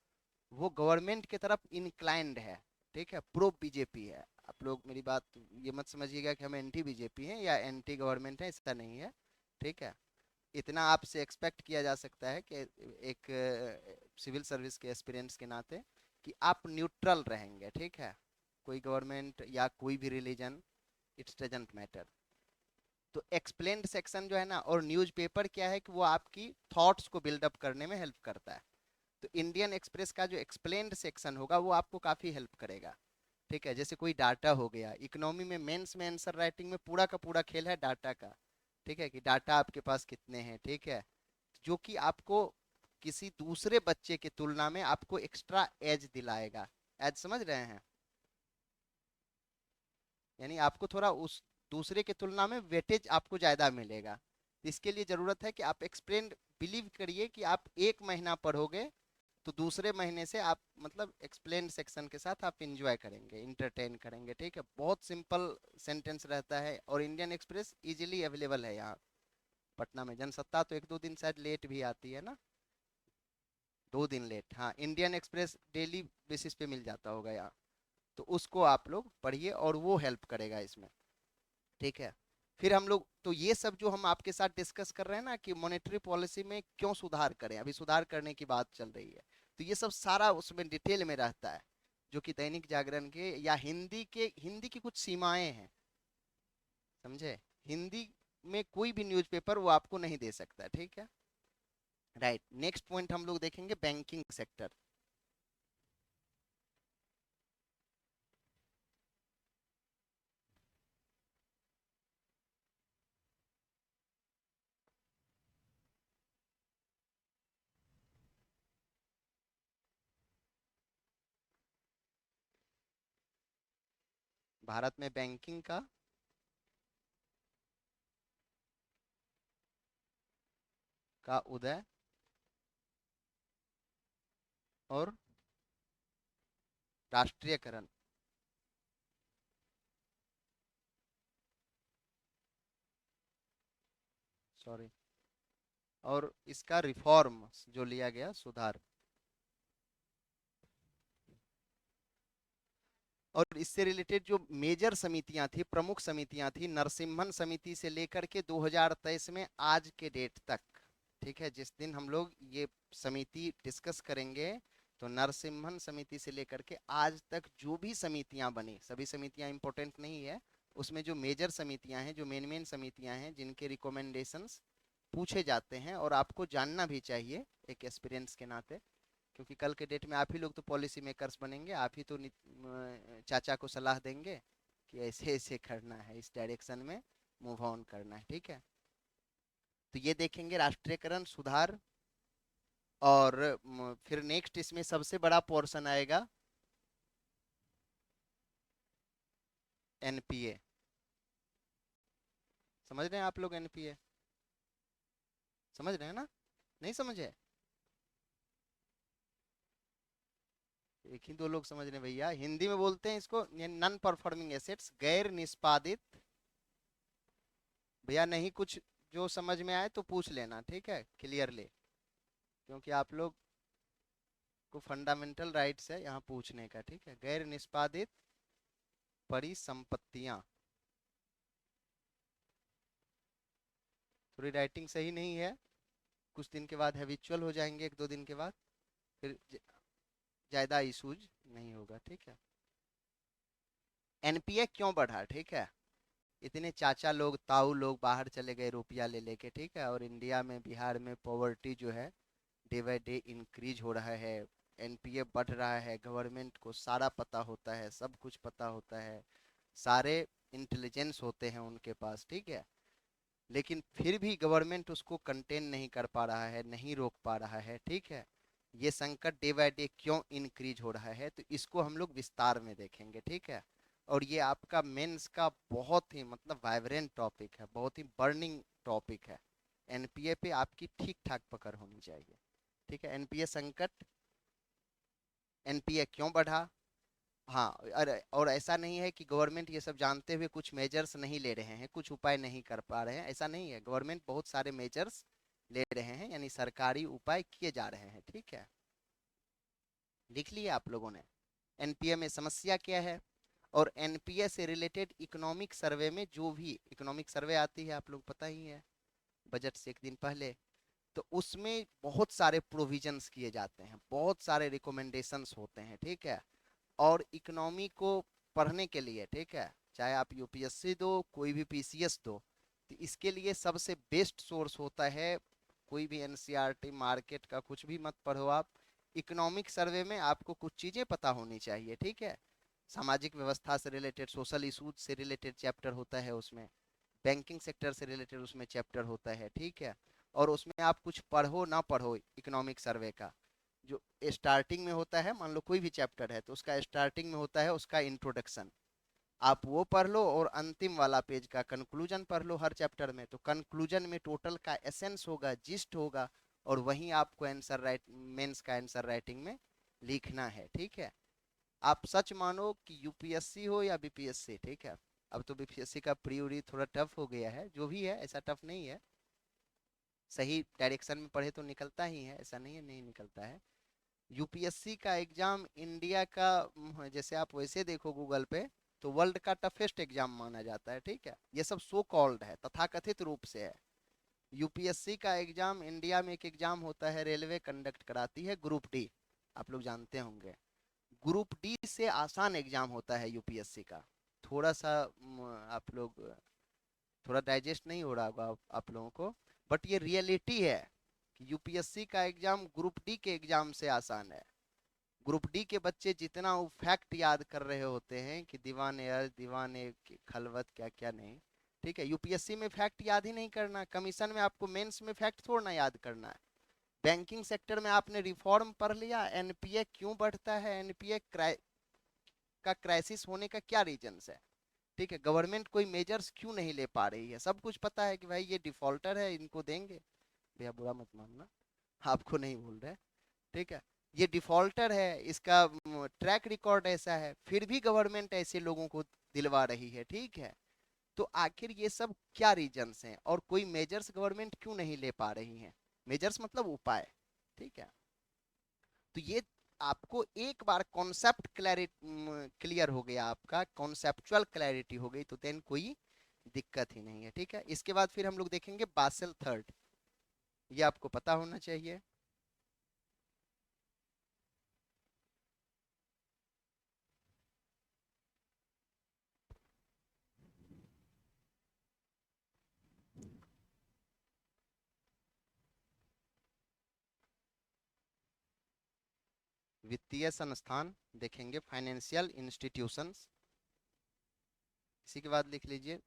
वो गवर्नमेंट की तरफ इंक्लाइंड है, ठीक है, प्रो बीजेपी है। आप लोग मेरी बात ये मत समझिएगा कि हम एंटी बीजेपी हैं या एंटी गवर्नमेंट है, ऐसा नहीं है, ठीक है। इतना आपसे एक्सपेक्ट किया जा सकता है कि एक सिविल सर्विस के एस्पिरेंट्स के नाते, कि आप न्यूट्रल रहेंगे, ठीक है। कोई गवर्नमेंट या कोई भी रिलीजन, इट्स डजंट मैटर। तो एक्सप्लेन्ड सेक्शन जो है ना, और न्यूज़पेपर क्या है कि वो आपकी थॉट्स को बिल्डअप करने में हेल्प करता है। तो इंडियन एक्सप्रेस का जो एक्सप्लेन्ड सेक्शन होगा वो आपको काफ़ी हेल्प करेगा, ठीक है। जैसे कोई डाटा हो गया, इकोनॉमी में मेंस में आंसर राइटिंग में पूरा का पूरा खेल है डाटा का, ठीक है, कि डाटा आपके पास कितने हैं, ठीक है, जो कि आपको किसी दूसरे बच्चे की तुलना में आपको एक्स्ट्रा एज दिलाएगा। एज समझ रहे हैं, यानी आपको थोड़ा उस दूसरे की तुलना में वेटेज आपको ज़्यादा मिलेगा। इसके लिए ज़रूरत है कि आप एक्सप्लेन, बिलीव करिए कि आप एक महीना पढ़ोगे तो दूसरे महीने से आप मतलब एक्सप्लेन सेक्शन के साथ आप इंजॉय करेंगे, इंटरटेन करेंगे, ठीक है। बहुत सिंपल सेंटेंस रहता है, और इंडियन एक्सप्रेस इजीली अवेलेबल है यहाँ पटना में। जनसत्ता तो एक दो दिन शायद लेट भी आती है ना, 2 दिन लेट, हाँ। इंडियन एक्सप्रेस डेली बेसिस पे मिल जाता होगा यहाँ, तो उसको आप लोग पढ़िए और वो हेल्प करेगा इसमें, ठीक है। फिर हम लोग तो ये सब जो हम आपके साथ डिस्कस कर रहे हैं ना, कि मॉनेटरी पॉलिसी में क्यों सुधार करें, अभी सुधार करने की बात चल रही है, तो ये सब सारा उसमें डिटेल में रहता है, जो कि दैनिक जागरण के या हिंदी की कुछ सीमाएं हैं, समझे। हिंदी में कोई भी न्यूज़पेपर वो आपको नहीं दे सकता, ठीक है। राइट, नेक्स्ट पॉइंट हम लोग देखेंगे बैंकिंग सेक्टर। भारत में बैंकिंग का उदय और राष्ट्रीयकरण, सॉरी, और इसका रिफॉर्म जो लिया गया, सुधार, और इससे रिलेटेड जो मेजर समितियां थी, प्रमुख समितियां थी, नरसिम्हन समिति से लेकर के 2023 में आज के डेट तक, ठीक है। जिस दिन हम लोग ये समिति डिस्कस करेंगे, तो नरसिम्हन समिति से लेकर के आज तक जो भी समितियां बनी, सभी समितियां इंपॉर्टेंट नहीं है, उसमें जो मेजर समितियां हैं, जो मेन मेन समितियां हैं, जिनके रिकमेंडेशंस पूछे जाते हैं और आपको जानना भी चाहिए एक एक्सपीरियंस के नाते, क्योंकि कल के डेट में आप ही लोग तो पॉलिसी मेकर्स बनेंगे, आप ही तो चाचा को सलाह देंगे कि ऐसे ऐसे करना है, इस डायरेक्शन में मूव ऑन करना है, ठीक है। तो ये देखेंगे राष्ट्रीयकरण, सुधार, और फिर नेक्स्ट इसमें सबसे बड़ा पोर्शन आएगा एनपीए। समझ रहे हैं आप लोग एनपीए, समझ रहे हैं ना, नहीं समझे? एक ही दो लोग समझ रहे हैं भैया, हिंदी में बोलते हैं इसको नॉन परफॉर्मिंग एसेट्स, गैर निष्पादित। भैया नहीं कुछ जो समझ में आए तो पूछ लेना, ठीक है, क्लियरली, क्योंकि आप लोग को फंडामेंटल राइट्स है यहाँ पूछने का, ठीक है। गैर निष्पादित परिसंपत्तियां, थोड़ी राइटिंग सही नहीं है, कुछ दिन के बाद हैबिचुअल हो जाएंगे, एक दो दिन के बाद फिर ज्यादा इशूज नहीं होगा, ठीक है। एनपीए क्यों बढ़ा, ठीक है। इतने चाचा लोग, ताऊ लोग बाहर चले गए रुपया ले लेके, ठीक है, और इंडिया में, बिहार में पॉवर्टी जो है डे बाय डे इंक्रीज हो रहा है, एनपीए बढ़ रहा है, गवर्नमेंट को सारा पता होता है, सब कुछ पता होता है, सारे इंटेलिजेंस होते हैं उनके पास, ठीक है, लेकिन फिर भी गवर्नमेंट उसको कंटेन नहीं कर पा रहा है, नहीं रोक पा रहा है, ठीक है। ये संकट डे बाय डे क्यों इंक्रीज हो रहा है, तो इसको हम लोग विस्तार में देखेंगे, ठीक है। और ये आपका मेंस का बहुत ही मतलब वाइब्रेंट टॉपिक है, बहुत ही बर्निंग टॉपिक है। एनपीए पे आपकी ठीक ठाक पकड़ होनी चाहिए, ठीक है। एनपीए संकट, एनपीए क्यों बढ़ा, हाँ। अरे और ऐसा नहीं है कि गवर्नमेंट ये सब जानते हुए कुछ मेजर्स नहीं ले रहे हैं, कुछ उपाय नहीं कर पा रहे हैं, ऐसा नहीं है। गवर्नमेंट बहुत सारे मेजर्स ले रहे हैं, यानी सरकारी उपाय किए जा रहे हैं, ठीक है। लिख लिए आप लोगों ने एनपीए में समस्या क्या है। और एनपीए से रिलेटेड इकोनॉमिक सर्वे में जो भी इकोनॉमिक सर्वे आती है, आप लोग पता ही है, बजट से एक दिन पहले, तो उसमें बहुत सारे प्रोविजंस किए जाते हैं, बहुत सारे रिकमेंडेशंस होते हैं, ठीक है। और इकोनॉमी को पढ़ने के लिए, ठीक है, चाहे आप यूपीएससी दो, कोई भी पीसीएस दो, तो इसके लिए सबसे बेस्ट सोर्स होता है, कोई भी एनसीईआरटी मार्केट का कुछ भी मत पढ़ो आप, इकोनॉमिक सर्वे में आपको कुछ चीज़ें पता होनी चाहिए, ठीक है। सामाजिक व्यवस्था से रिलेटेड, सोशल इशूज से रिलेटेड चैप्टर होता है उसमें, बैंकिंग सेक्टर से रिलेटेड उसमें चैप्टर होता है, ठीक है। और उसमें आप कुछ पढ़ो ना पढ़ो इकोनॉमिक सर्वे का, जो स्टार्टिंग में होता है, मान लो कोई भी चैप्टर है तो उसका स्टार्टिंग में होता है उसका इंट्रोडक्शन, आप वो पढ़ लो, और अंतिम वाला पेज का कंक्लूजन पढ़ लो हर चैप्टर में, तो कंक्लूजन में टोटल का एसेंस होगा, जिस्ट होगा, और वहीं आपको आंसर राइट, मेंस का आंसर राइटिंग में लिखना है, ठीक है। आप सच मानो कि यूपीएससी हो या बीपीएससी, ठीक है, अब तो बीपीएससी का प्री उरी थोड़ा टफ हो गया है, जो भी है ऐसा टफ नहीं है, सही डायरेक्शन में पढ़े तो निकलता ही है, ऐसा नहीं है नहीं निकलता है। यूपीएससी का एग्जाम इंडिया का जैसे आप वैसे देखो गूगल पे, तो वर्ल्ड का टफेस्ट एग्जाम माना जाता है, ठीक है। ये सब सो कॉल्ड है, तथाकथित रूप से है। यूपीएससी का एग्जाम, इंडिया में एक एग्जाम होता है, रेलवे कंडक्ट कराती है, ग्रुप डी, आप लोग जानते होंगे। ग्रुप डी से आसान एग्जाम होता है यूपीएससी का, थोड़ा सा आप लोग थोड़ा डाइजेस्ट नहीं हो रहा होगा आप लोगों को, बट ये रियलिटी है कि यूपीएससी का एग्जाम ग्रुप डी के एग्जाम से आसान है। ग्रुप डी के बच्चे जितना वो फैक्ट याद कर रहे होते हैं कि दीवाने अर्ज, दीवाने की खलवत, क्या क्या नहीं, ठीक है। यूपीएससी में फैक्ट याद ही नहीं करना, कमीशन में आपको मेंस में फैक्ट थोड़ा ना याद करना है। बैंकिंग सेक्टर में आपने रिफॉर्म पढ़ लिया, एनपीए क्यों बढ़ता है, एनपीए का क्राइसिस होने का क्या रीजंस है, ठीक है। गवर्नमेंट कोई मेजर्स क्यों नहीं ले पा रही है, सब कुछ पता है कि भाई ये डिफॉल्टर है, इनको देंगे, भैया बुरा मत मानना, आपको नहीं बोल रहे, ठीक है। ये डिफॉल्टर है, इसका ट्रैक रिकॉर्ड ऐसा है, फिर भी गवर्नमेंट ऐसे लोगों को दिलवा रही है, ठीक है। तो आखिर ये सब क्या रीजंस हैं, और कोई मेजर्स गवर्नमेंट क्यों नहीं ले पा रही है, मेजर्स मतलब उपाय, ठीक है। तो ये आपको एक बार कॉन्सेप्ट क्लियर हो गया, आपका कॉन्सेप्चुअल क्लैरिटी हो गई, तो देन कोई दिक्कत ही नहीं है, ठीक है। इसके बाद फिर हम लोग देखेंगे बासेल थर्ड, ये आपको पता होना चाहिए। वित्तीय संस्थान देखेंगे, फाइनेंशियल इंस्टीट्यूशंस, इसी के बाद लिख लीजिए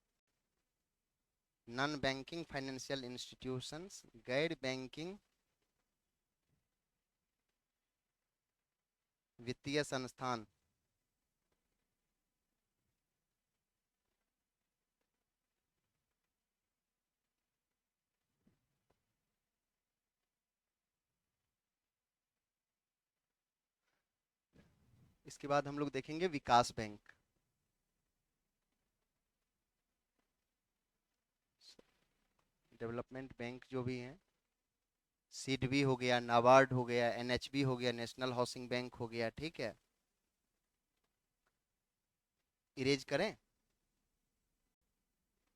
नॉन बैंकिंग फाइनेंशियल इंस्टीट्यूशंस, गैर बैंकिंग वित्तीय संस्थान। इसके बाद हम लोग देखेंगे विकास बैंक, डेवलपमेंट बैंक जो भी हैं, सीडबी हो गया, नाबार्ड हो गया, एनएचबी हो गया, नेशनल हाउसिंग बैंक हो गया, ठीक है। इरेज करें,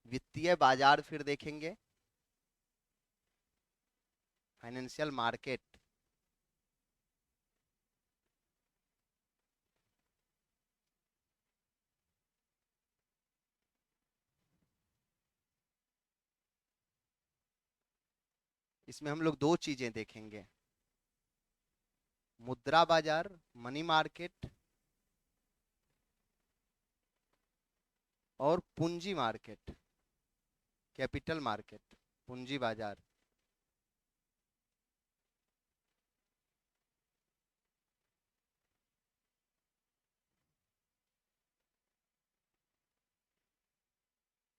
वित्तीय बाजार फिर देखेंगे, फाइनेंशियल मार्केट, इसमें हम लोग दो चीजें देखेंगे, मुद्रा बाजार, मनी मार्केट और पूंजी मार्केट, कैपिटल मार्केट, पूंजी बाजार।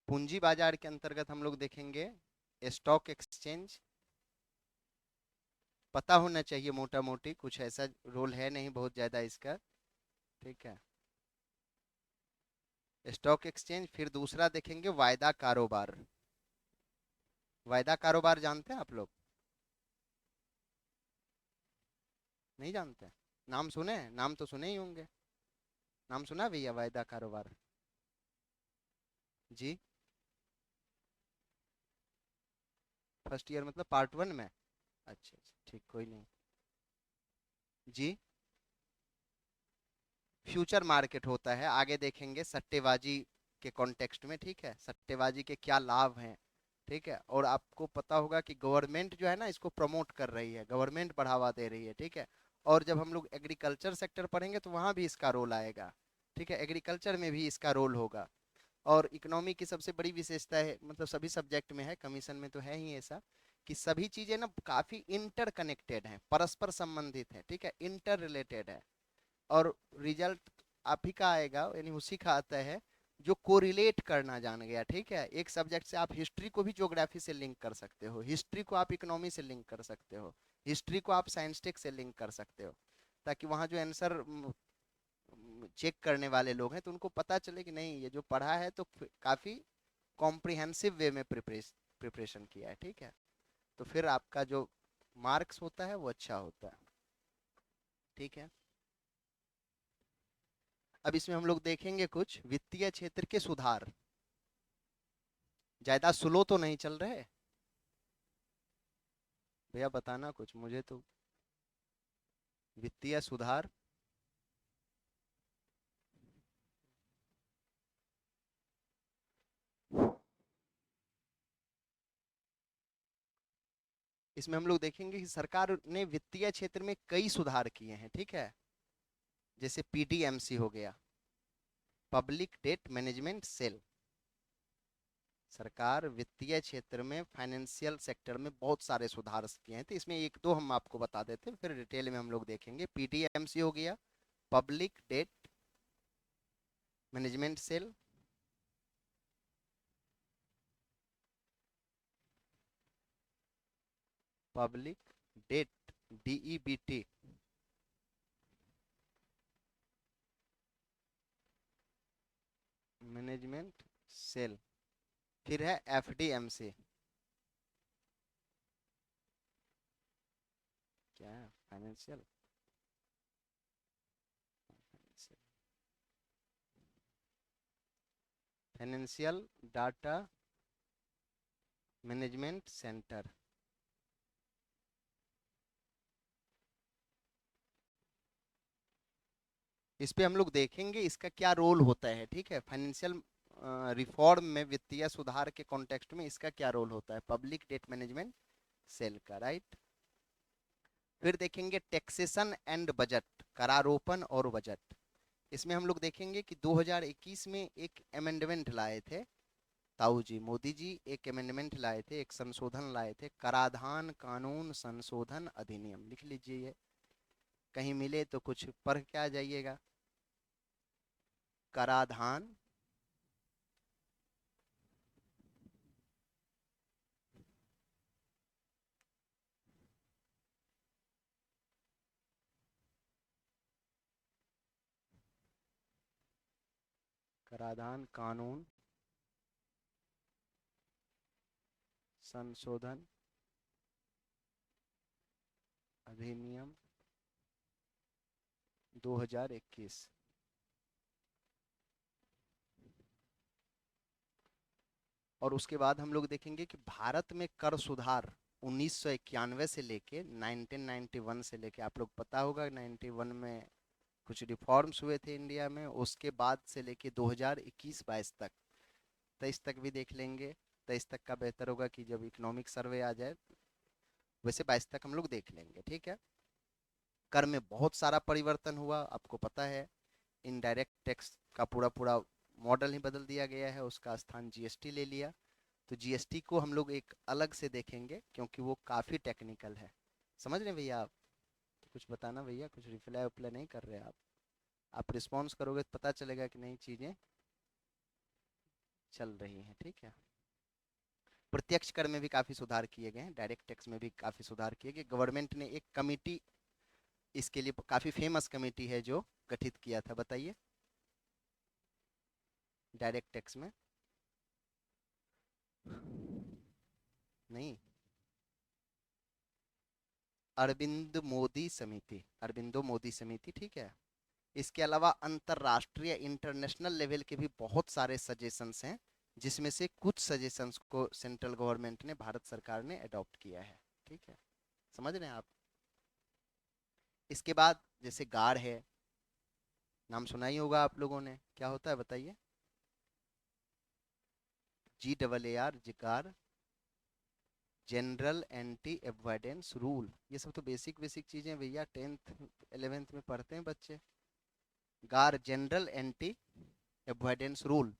पूंजी बाजार के अंतर्गत हम लोग देखेंगे स्टॉक एक्सचेंज, पता होना चाहिए मोटा मोटी, कुछ ऐसा रोल है नहीं बहुत ज्यादा इसका, ठीक है। स्टॉक एक्सचेंज, फिर दूसरा देखेंगे वायदा कारोबार। वायदा कारोबार जानते हैं आप लोग? नहीं जानते? नाम सुने हैं? नाम तो सुने ही होंगे। नाम सुना भैया वायदा कारोबार? जी। फर्स्ट ईयर मतलब पार्ट वन में? अच्छा अच्छा, ठीक, कोई नहीं। जी। फ्यूचर मार्केट होता है, आगे देखेंगे सट्टेबाजी के कॉन्टेक्स्ट में, ठीक है, सट्टेबाजी के क्या लाभ हैं, ठीक है। और आपको पता होगा कि गवर्नमेंट जो है ना इसको प्रमोट कर रही है, गवर्नमेंट बढ़ावा दे रही है, ठीक है। और जब हम लोग एग्रीकल्चर सेक्टर पढ़ेंगे तो वहां भी इसका रोल आएगा, ठीक है, एग्रीकल्चर में भी इसका रोल होगा। और इकोनॉमी की सबसे बड़ी विशेषता है, मतलब सभी सब्जेक्ट में है, कमीशन में तो है ही ऐसा, कि सभी चीजें ना काफी इंटरकनेक्टेड हैं, परस्पर संबंधित है, ठीक है, इंटर रिलेटेड है। और रिजल्ट आप ही का आएगा, यानी उसी का आता है जो कोरिलेट करना जान गया, ठीक है। एक सब्जेक्ट से आप हिस्ट्री को भी ज्योग्राफी से लिंक कर सकते हो, हिस्ट्री को आप इकोनॉमी से लिंक कर सकते हो, हिस्ट्री को आप साइंस टेक से लिंक कर सकते हो, ताकि वहाँ जो आंसर चेक करने वाले लोग हैं तो उनको पता चले कि नहीं ये जो पढ़ा है तो काफी कॉम्प्रिहेंसिव वे में प्रिपरेशन किया है, ठीक है। तो फिर आपका जो मार्क्स होता है वो अच्छा होता है, ठीक है। अब इसमें हम लोग देखेंगे कुछ वित्तीय क्षेत्र के सुधार। ज्यादा स्लो तो नहीं चल रहे भैया, बताना कुछ मुझे तो। वित्तीय सुधार, इसमें हम लोग देखेंगे कि सरकार ने वित्तीय क्षेत्र में कई सुधार किए हैं, ठीक है। जैसे पीडीएमसी हो गया, पब्लिक डेट मैनेजमेंट सेल। सरकार वित्तीय क्षेत्र में फाइनेंशियल सेक्टर में बहुत सारे सुधार किए हैं, तो इसमें एक दो हम आपको बता देते हैं, फिर डिटेल में हम लोग देखेंगे। पीडीएमसी हो गया, public debt management cell, public debt, DEBT management cell, फिर है एफडीएमसी। क्या है? Financial, financial data management centre. इस पे हम लोग देखेंगे इसका क्या रोल होता है, ठीक है, फाइनेंशियल रिफॉर्म में, वित्तीय सुधार के कॉन्टेक्स्ट में इसका क्या रोल होता है, पब्लिक डेट मैनेजमेंट सेल का, राइट। फिर देखेंगे टैक्सेशन एंड बजट, करारोपण और बजट। इसमें हम लोग देखेंगे कि 2021 में एक अमेंडमेंट लाए थे, ताऊ जी मोदी जी एक अमेंडमेंट लाए थे, एक संशोधन लाए थे, कराधान कानून संशोधन अधिनियम, लिख लीजिए ये, कहीं मिले तो कुछ पढ़ के आ जाइएगा। कराधान कराधान कानून संशोधन अधिनियम 2021। और उसके बाद हम लोग देखेंगे कि भारत में कर सुधार 1991 से लेके 1991 से लेके, आप लोग पता होगा 91 में कुछ रिफॉर्म्स हुए थे इंडिया में, उसके बाद से लेके 2021-22 तक, 23 तक भी देख लेंगे। 23 तक का बेहतर होगा कि जब इकोनॉमिक सर्वे आ जाए, वैसे 22 तक हम लोग देख लेंगे, ठीक है। कर में बहुत सारा परिवर्तन हुआ, आपको पता है। इनडायरेक्ट टैक्स का पूरा पूरा मॉडल ही बदल दिया गया है, उसका स्थान जीएसटी ले लिया। तो जीएसटी को हम लोग एक अलग से देखेंगे क्योंकि वो काफ़ी टेक्निकल है। समझ रहे हैं भैया आप? तो कुछ बताना भैया, कुछ रिप्लाई उप्लाई नहीं कर रहे आप रिस्पॉन्स करोगे तो पता चलेगा कि नहीं चीज़ें चल रही हैं, ठीक है। प्रत्यक्ष कर में भी काफ़ी सुधार किए गए हैं, डायरेक्ट टैक्स में भी काफ़ी सुधार किए गए। गवर्नमेंट ने एक कमिटी इसके लिए, काफ़ी फेमस कमेटी है जो गठित किया था, बताइए। डायरेक्ट टैक्स में नहीं, अरबिंदो मोदी समिति, ठीक है। इसके अलावा अंतरराष्ट्रीय इंटरनेशनल लेवल के भी बहुत सारे सजेशंस हैं, जिसमें से कुछ सजेशंस को सेंट्रल गवर्नमेंट ने, भारत सरकार ने अडॉप्ट किया है, ठीक है। समझ रहे हैं आप? इसके बाद जैसे गार है, नाम सुना ही होगा आप लोगों ने, क्या होता है बताइए? GAAR, GAAR, general anti avoidance rule. ये सब तो बेसिक बेसिक चीजें भैया, 10th 11th में पढ़ते हैं बच्चे। गार, जनरल एंटी एवॉइडेंस रूल,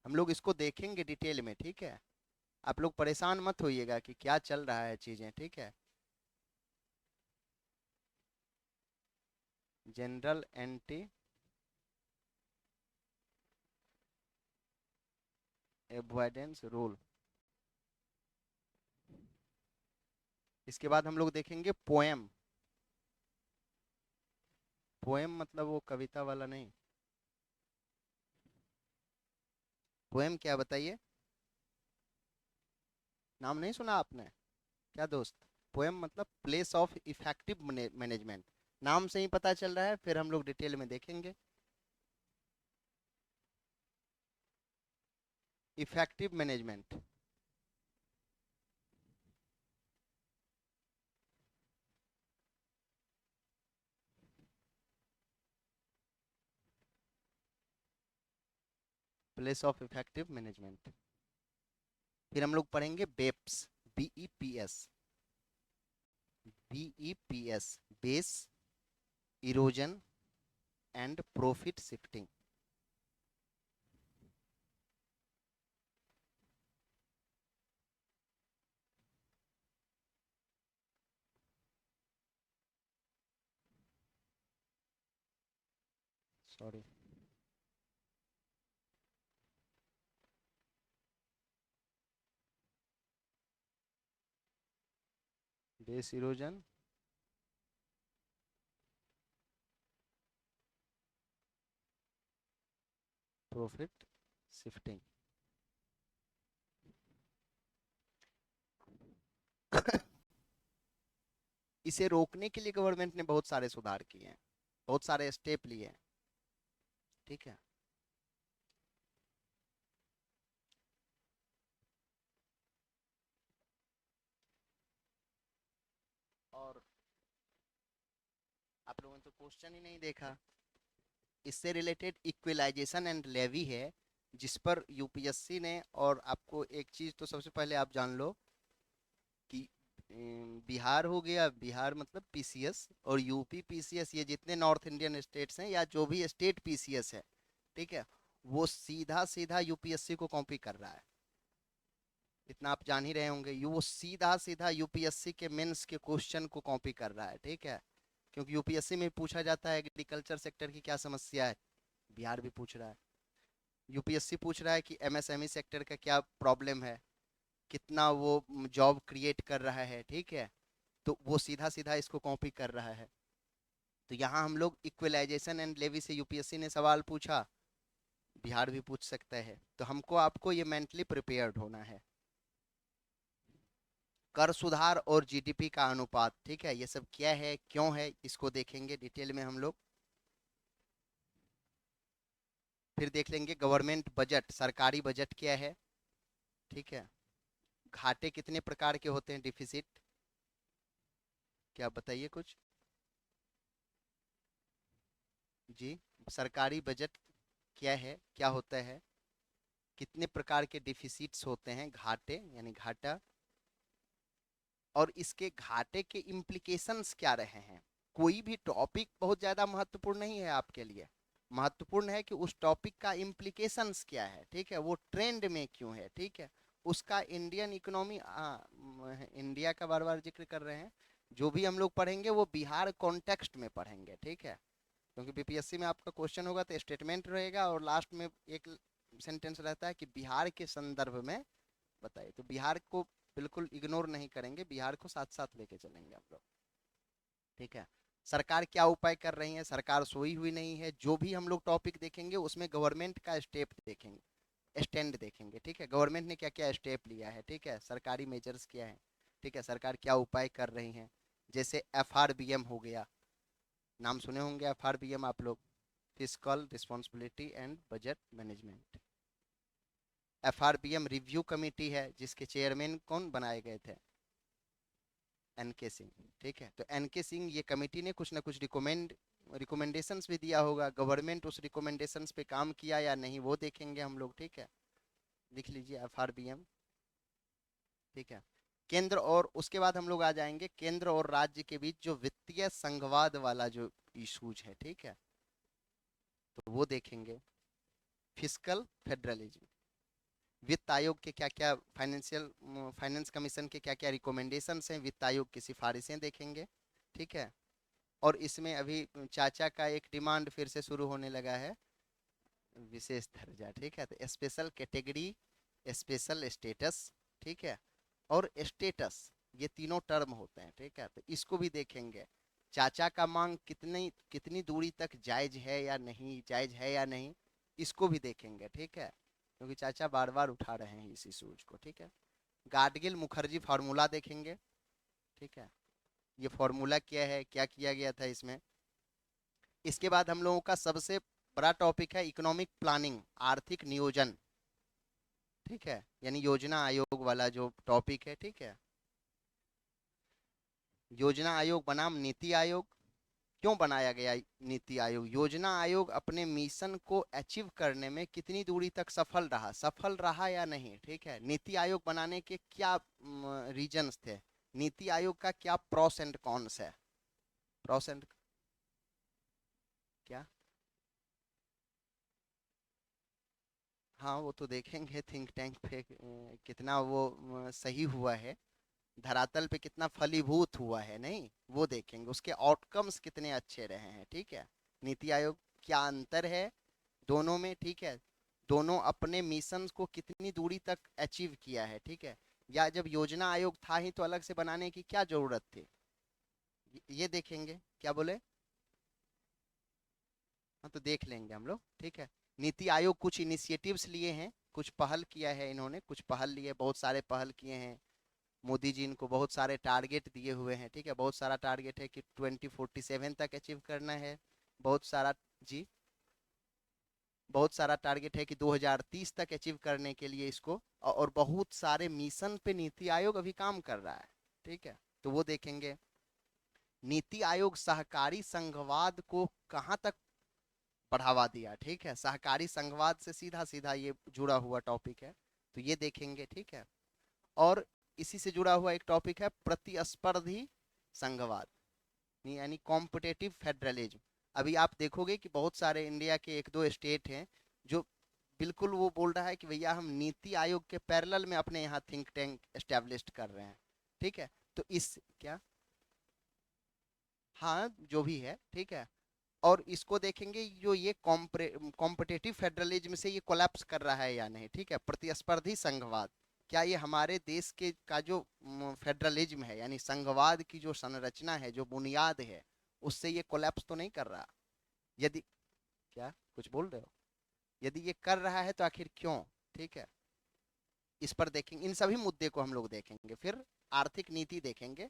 हम लोग इसको देखेंगे डिटेल में, ठीक है। आप लोग परेशान मत होइएगा कि क्या चल रहा है चीजें, ठीक है। General anti avoidance rule. इसके बाद हम लोग देखेंगे पोएम। पोएम मतलब वो कविता वाला नहीं। पोएम क्या, बताइए? नाम नहीं सुना आपने क्या दोस्त? पोएम मतलब प्लेस ऑफ इफेक्टिव मैनेजमेंट। नाम से ही पता चल रहा है, फिर हम लोग डिटेल में देखेंगे। Effective management, place of effective management. फिर हम लोग पढ़ेंगे BEPS, BEPS। BEPS, base erosion and profit shifting. Sorry, base erosion, profit shifting. इसे रोकने के लिए गवर्नमेंट ने बहुत सारे सुधार किए हैं, बहुत सारे स्टेप लिए हैं, ठीक है। और आप लोगों ने तो क्वेश्चन ही नहीं देखा। इससे रिलेटेड इक्विलाइजेशन एंड लेवी है, जिस पर यूपीएससी ने, और आपको एक चीज तो सबसे पहले आप जान लो कि बिहार हो गया, बिहार मतलब पीसीएस, और यूपी पीसीएस, ये जितने नॉर्थ इंडियन स्टेट्स हैं या जो भी स्टेट पीसीएस है, ठीक है, वो सीधा सीधा यूपीएससी को कॉपी कर रहा है। इतना आप जान ही रहे होंगे, यू वो सीधा सीधा यूपीएससी के मेंस के क्वेश्चन को कॉपी कर रहा है, ठीक है। क्योंकि यूपीएससी में पूछा जाता है एग्रीकल्चर सेक्टर की क्या समस्या है, बिहार भी पूछ रहा है। यूपीएससी पूछ रहा है कि एमएसएमई सेक्टर का क्या प्रॉब्लम है, कितना वो जॉब क्रिएट कर रहा है, ठीक है। तो वो सीधा सीधा इसको कॉपी कर रहा है। तो यहाँ हम लोग इक्वलाइजेशन एंड लेवी से यूपीएससी ने सवाल पूछा, बिहार भी पूछ सकता है, तो हमको आपको ये मेंटली प्रिपेयर्ड होना है। कर सुधार और जीडीपी का अनुपात, ठीक है, ये सब क्या है क्यों है, इसको देखेंगे डिटेल में हम लोग। फिर देख लेंगे गवर्नमेंट बजट, सरकारी बजट क्या है, ठीक है। घाटे कितने प्रकार के होते हैं, डिफिसिट, क्या बताइए कुछ जी। सरकारी बजट क्या है, क्या होता है, कितने प्रकार के डिफिसिट्स होते हैं, घाटे यानी घाटा, और इसके घाटे के इम्प्लीकेशंस क्या रहे हैं। कोई भी टॉपिक बहुत ज़्यादा महत्वपूर्ण नहीं है आपके लिए, महत्वपूर्ण है कि उस टॉपिक का इम्प्लीकेशंस क्या है, ठीक है, वो ट्रेंड में क्यों है, ठीक है, उसका इंडियन इकोनॉमी, इंडिया का बार बार जिक्र कर रहे हैं, जो भी हम लोग पढ़ेंगे वो बिहार कॉन्टेक्स्ट में पढ़ेंगे, ठीक है, क्योंकि बीपीएससी में आपका क्वेश्चन होगा तो स्टेटमेंट रहेगा और लास्ट में एक सेंटेंस रहता है कि बिहार के संदर्भ में बताइए, तो बिहार को बिल्कुल इग्नोर नहीं करेंगे, बिहार को साथ साथ लेके चलेंगे हम लोग, ठीक है। सरकार क्या उपाय कर रही है, सरकार सोई हुई नहीं है, जो भी हम लोग टॉपिक देखेंगे उसमें गवर्नमेंट का स्टेप देखेंगे, स्टैंड देखेंगे, ठीक है, गवर्नमेंट ने क्या क्या स्टेप लिया है, ठीक है, सरकारी मेजर्स क्या है, ठीक है, सरकार क्या उपाय कर रही है। जैसे एफआरबीएम हो गया, नाम सुने होंगे एफआरबीएम आप लोग, fiscal responsibility and budget management. FRBM review committee है जिसके चेयरमैन कौन बनाए गए थे, एनके सिंह, ठीक है, तो एनके सिंह ये कमेटी ने कुछ ना कुछ रिकमेंडेशंस भी दिया होगा, गवर्नमेंट उस रिकमेंडेशंस पे काम किया या नहीं वो देखेंगे हम लोग, ठीक है, लिख लीजिए एफआरबीएम, ठीक है। केंद्र और उसके बाद हम लोग आ जाएंगे केंद्र और राज्य के बीच जो वित्तीय संघवाद वाला जो इशूज है, ठीक है, तो वो देखेंगे। फिस्कल फेडरलिज्म, वित्त आयोग के क्या क्या फाइनेंस कमीशन के क्या क्या रिकमेंडेशंस हैं, वित्त आयोग की सिफारिशें देखेंगे, ठीक है। और इसमें अभी चाचा का एक डिमांड फिर से शुरू होने लगा है, विशेष दर्जा, ठीक है, तो स्पेशल कैटेगरी, स्पेशल स्टेटस, ठीक है, और स्टेटस, ये तीनों टर्म होते हैं, ठीक है, तो इसको भी देखेंगे। चाचा का मांग कितनी कितनी दूरी तक जायज है या नहीं, जायज है या नहीं, इसको भी देखेंगे, ठीक है, क्योंकि चाचा बार बार उठा रहे हैं इस इशूज को, ठीक है। गाडगिल मुखर्जी फार्मूला देखेंगे, ठीक है, ये फार्मूला क्या है, क्या किया गया था इसमें। इसके बाद हम लोगों का सबसे बड़ा टॉपिक है इकोनॉमिक प्लानिंग, आर्थिक नियोजन, ठीक है, यानी योजना आयोग वाला जो टॉपिक है, ठीक है। योजना आयोग बनाम नीति आयोग, क्यों बनाया गया नीति आयोग, योजना आयोग अपने मिशन को अचीव करने में कितनी दूरी तक सफल रहा या नहीं, ठीक है, नीति आयोग बनाने के क्या रीजंस थे, नीति आयोग का क्या प्रोस एंड कॉन्स है, प्रोस एंड क्या, हाँ वो तो देखेंगे थिंक टैंक पे कितना वो सही हुआ है, धरातल पे कितना फलीभूत हुआ है, नहीं वो देखेंगे, उसके आउटकम्स कितने अच्छे रहे हैं, ठीक है। नीति आयोग क्या अंतर है दोनों में, ठीक है, दोनों अपने मिशन को कितनी दूरी तक अचीव किया है, ठीक है, या जब योजना आयोग था ही तो अलग से बनाने की क्या जरूरत थी, ये देखेंगे, क्या बोले, हाँ तो देख लेंगे हम लोग, ठीक है। नीति आयोग कुछ इनिशिएटिव्स लिए हैं, कुछ पहल किया है इन्होंने, कुछ पहल लिए, बहुत सारे पहल किए हैं, मोदी जी इनको बहुत सारे टारगेट दिए हुए हैं, ठीक है, बहुत सारा टारगेट है कि 2047 तक अचीव करना है, बहुत सारा, जी, बहुत सारा टारगेट है कि 2030 तक अचीव करने के लिए इसको, और बहुत सारे मिशन पे नीति आयोग अभी काम कर रहा है, ठीक है, तो वो देखेंगे। नीति आयोग सहकारी संघवाद को कहाँ तक बढ़ावा दिया, ठीक है, सहकारी संघवाद से सीधा सीधा ये जुड़ा हुआ टॉपिक है, तो ये देखेंगे, ठीक है। और इसी से जुड़ा हुआ एक टॉपिक है प्रतिस्पर्धी संघवाद, यानी कॉम्पिटेटिव फेडरलिज्म। अभी आप देखोगे कि बहुत सारे इंडिया के एक दो स्टेट हैं जो बिल्कुल वो बोल रहा है कि भैया हम नीति आयोग के पैरेलल में अपने यहाँ थिंक टैंक एस्टेब्लिश कर रहे हैं, ठीक है, तो इस क्या, हाँ जो भी है, ठीक है, और इसको देखेंगे जो ये कॉम्पिटेटिव फेडरलिज्म से ये कोलैप्स कर रहा है या नहीं, ठीक है, प्रतिस्पर्धी संघवाद, क्या ये हमारे देश के का जो फेडरलिज्म है यानी संघवाद की जो संरचना है, जो बुनियाद है, उससे ये कोलैप्स तो नहीं कर रहा, यदि, क्या कुछ बोल रहे हो, यदि ये कर रहा है तो आखिर क्यों, ठीक है, इस पर देखेंगे, इन सभी मुद्दे को हम लोग देखेंगे। फिर आर्थिक नीति देखेंगे,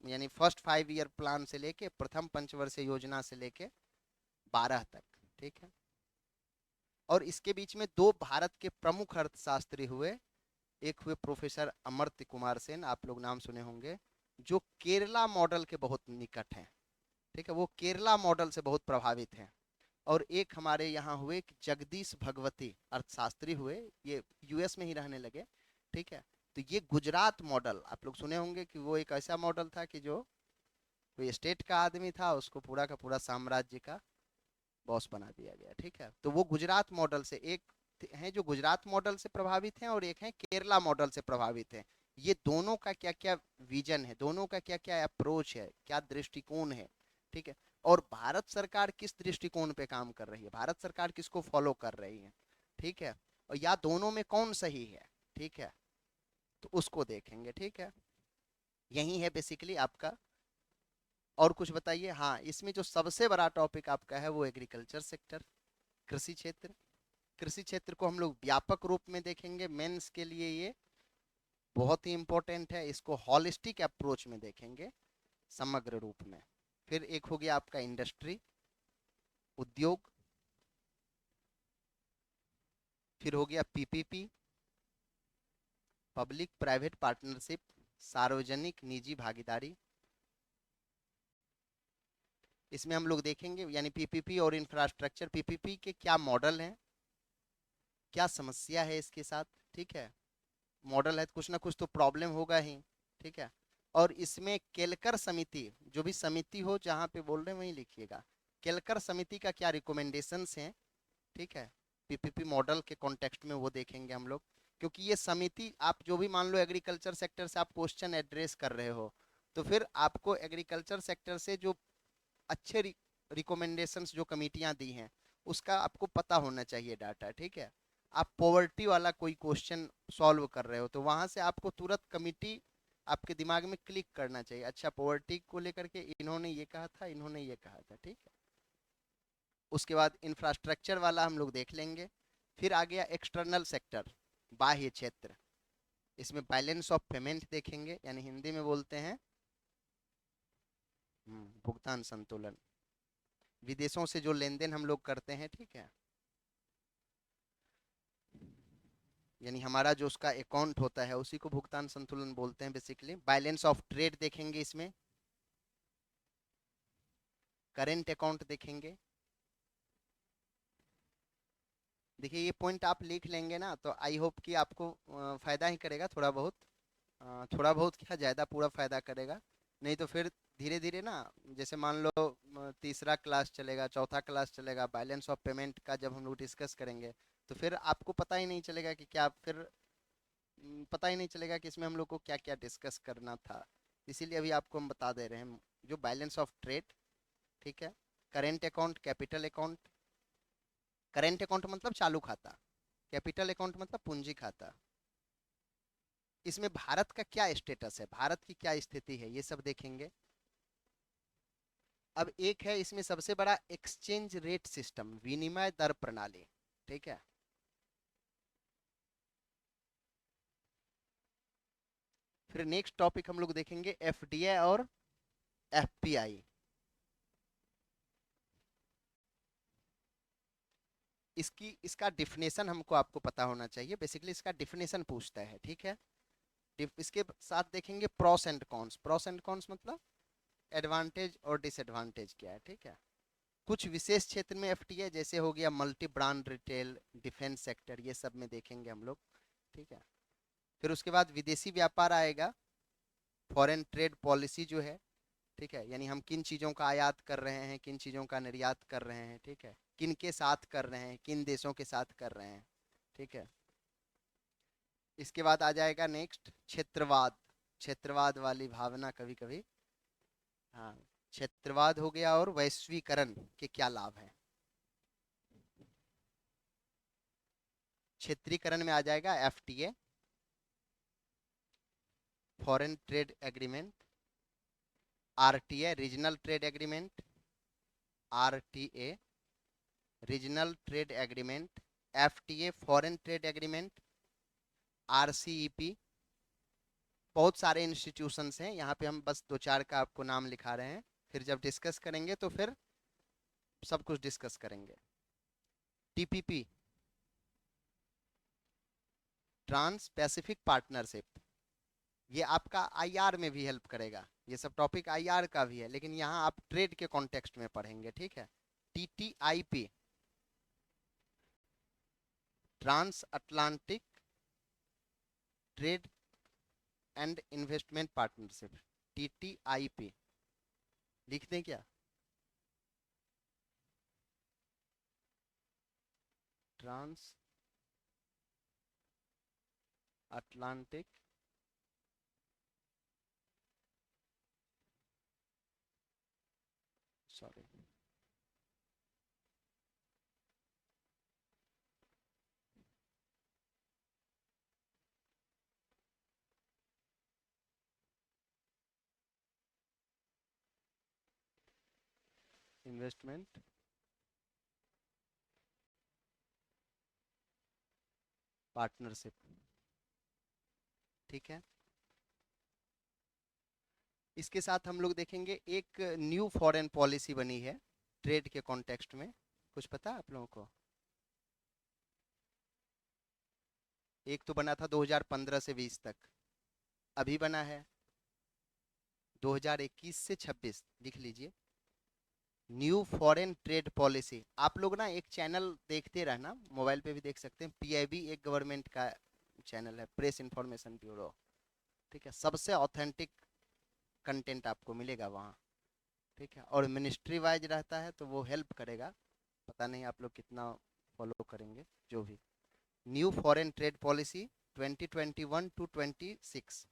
यानी फर्स्ट 5 ईयर प्लान से लेके प्रथम पंचवर्षीय योजना से लेके 12 तक, ठीक है। और इसके बीच में दो भारत के प्रमुख अर्थशास्त्री हुए, एक हुए प्रोफेसर अमर्त्य कुमार सेन, आप लोग नाम सुने होंगे, जो केरला मॉडल के बहुत निकट हैं, ठीक है, वो केरला मॉडल से बहुत प्रभावित हैं। और एक हमारे यहाँ हुए जगदीश भगवती अर्थशास्त्री हुए, ये यूएस में ही रहने लगे, ठीक है, तो ये गुजरात मॉडल आप लोग सुने होंगे कि वो एक ऐसा मॉडल था कि जो कोई स्टेट का आदमी था, उसको पूरा का पूरा साम्राज्य का बॉस बना दिया गया। ठीक है, तो वो गुजरात मॉडल से एक हैं जो गुजरात मॉडल से प्रभावित हैं, और एक है केरला मॉडल से प्रभावित हैं। ये दोनों का क्या क्या विजन है, दोनों का क्या क्या अप्रोच है, क्या दृष्टिकोण है। ठीक है, और भारत सरकार किस दृष्टिकोण पे काम कर रही है, भारत सरकार किसको फॉलो कर रही है। ठीक है, और या दोनों में कौन सही है। ठीक है, तो उसको देखेंगे। ठीक है, यही है बेसिकली आपका। और कुछ बताइए। हाँ, इसमें जो सबसे बड़ा टॉपिक आपका है वो एग्रीकल्चर सेक्टर, कृषि क्षेत्र। कृषि क्षेत्र को हम लोग व्यापक रूप में देखेंगे, मेंस के लिए ये बहुत ही इंपॉर्टेंट है। इसको हॉलिस्टिक अप्रोच में देखेंगे, समग्र रूप में। फिर एक हो गया आपका इंडस्ट्री, उद्योग। फिर हो गया पीपीपी, पब्लिक प्राइवेट पार्टनरशिप, सार्वजनिक निजी भागीदारी। इसमें हम लोग देखेंगे यानी पीपीपी और इंफ्रास्ट्रक्चर, पीपीपी के क्या मॉडल हैं, क्या समस्या है इसके साथ। ठीक है, मॉडल है तो कुछ ना कुछ तो प्रॉब्लम होगा ही। ठीक है, और इसमें केलकर समिति, जो भी समिति हो जहाँ पे बोल रहे हैं वहीं लिखिएगा, केलकर समिति का क्या रिकमेंडेशंस हैं। ठीक है, पीपीपी मॉडल के कॉन्टेक्स्ट में वो देखेंगे हम लोग। क्योंकि ये समिति, आप जो भी मान लो एग्रीकल्चर सेक्टर से आप क्वेश्चन एड्रेस कर रहे हो, तो फिर आपको एग्रीकल्चर सेक्टर से जो अच्छे रिकमेंडेशंस जो कमिटियां दी हैं उसका आपको पता होना चाहिए डाटा। ठीक है, आप पॉवर्टी वाला कोई क्वेश्चन सॉल्व कर रहे हो तो वहां से आपको तुरंत कमिटी आपके दिमाग में क्लिक करना चाहिए, अच्छा पॉवर्टी को लेकर के इन्होंने ये कहा था, इन्होंने ये कहा था। ठीक है, उसके बाद इंफ्रास्ट्रक्चर वाला हम लोग देख लेंगे। फिर आ गया एक्सटर्नल सेक्टर, बाह्य क्षेत्र। इसमें बैलेंस ऑफ पेमेंट देखेंगे, यानी हिंदी में बोलते हैं भुगतान संतुलन, विदेशों से जो लेन देन हम लोग करते हैं। ठीक है, यानी हमारा जो उसका अकाउंट होता है उसी को भुगतान संतुलन बोलते हैं बेसिकली। बैलेंस ऑफ ट्रेड देखेंगे, इसमें करेंट अकाउंट देखेंगे। देखिए ये पॉइंट आप लिख लेंगे ना तो आई होप कि आपको फायदा ही करेगा थोड़ा बहुत। थोड़ा बहुत क्या, ज़्यादा पूरा फायदा करेगा। नहीं तो फिर धीरे धीरे ना, जैसे मान लो तीसरा क्लास चलेगा, चौथा क्लास चलेगा, बैलेंस ऑफ पेमेंट का जब हम लोग डिस्कस करेंगे तो फिर आपको पता ही नहीं चलेगा कि क्या, फिर पता ही नहीं चलेगा कि इसमें हम लोग को क्या क्या डिस्कस करना था। इसीलिए अभी आपको हम बता दे रहे हैं जो बैलेंस ऑफ ट्रेड। ठीक है, current account, capital account. Current account मतलब चालू खाता, कैपिटल अकाउंट मतलब पूंजी खाता। इसमें भारत का क्या स्टेटस है, भारत की क्या स्थिति है, ये सब देखेंगे। अब एक है इसमें सबसे बड़ा, एक्सचेंज रेट सिस्टम, विनिमय दर प्रणाली। ठीक है, फिर नेक्स्ट टॉपिक हम लोग देखेंगे एफडीआई और एफपीआई। इसका डिफिनेशन हमको आपको पता होना चाहिए, बेसिकली इसका डिफिनेशन पूछता है। ठीक है, इसके साथ देखेंगे pros and cons. Pros and cons मतलब एडवांटेज और डिसएडवांटेज क्या है। ठीक है, कुछ विशेष क्षेत्र में एफटीआई जैसे हो गया multi brand retail, defence sector, ये सब में देखेंगे हम लोग। ठीक है, फिर उसके बाद विदेशी व्यापार आएगा, फॉरेन ट्रेड पॉलिसी जो है। ठीक है, यानी हम किन चीज़ों का आयात कर रहे हैं, किन चीज़ों का निर्यात कर रहे हैं। ठीक है, किन के साथ कर रहे हैं, किन देशों के साथ कर रहे हैं। ठीक है, इसके बाद आ जाएगा नेक्स्ट क्षेत्रवाद। क्षेत्रवाद वाली भावना कभी कभी, हाँ, क्षेत्रवाद हो गया, और वैश्वीकरण के क्या लाभ हैं। क्षेत्रीकरण में आ जाएगा FTA, foreign trade agreement, RTA, regional trade agreement, RTA, regional trade agreement, FTA, foreign trade agreement, RCEP. बहुत सारे इंस्टीट्यूशंस हैं, यहाँ पे हम बस दो चार का आपको नाम लिखा रहे हैं, फिर जब डिस्कस करेंगे तो फिर सब कुछ डिस्कस करेंगे। टीपीपी, ट्रांस पैसिफिक पार्टनरशिप, ये आपका आईआर में भी हेल्प करेगा। ये सब टॉपिक आईआर का भी है, लेकिन यहाँ आप ट्रेड के कॉन्टेक्स्ट में पढ़ेंगे। ठीक है, TTIP, trans Atlantic trade and investment partnership, TTIP लिख दें क्या? Trans Atlantic sorry investment partnership, ठीक है। इसके साथ हम लोग देखेंगे एक न्यू फॉरेन पॉलिसी बनी है ट्रेड के कॉन्टेक्स्ट में, कुछ पता है आप लोगों को? एक तो बना था 2015 से 20 तक, अभी बना है 2021 से 26, लिख लीजिए, न्यू फॉरेन ट्रेड पॉलिसी। आप लोग ना एक चैनल देखते रहना, मोबाइल पे भी देख सकते हैं, PIB एक गवर्नमेंट का चैनल है, प्रेस इंफॉर्मेशन ब्यूरो, ठीक है, सबसे ऑथेंटिक कंटेंट आपको मिलेगा वहाँ, ठीक है। और मिनिस्ट्री वाइज रहता है तो वो हेल्प करेगा, पता नहीं आप लोग कितना फॉलो करेंगे, जो भी। New foreign trade policy 2021 to 26,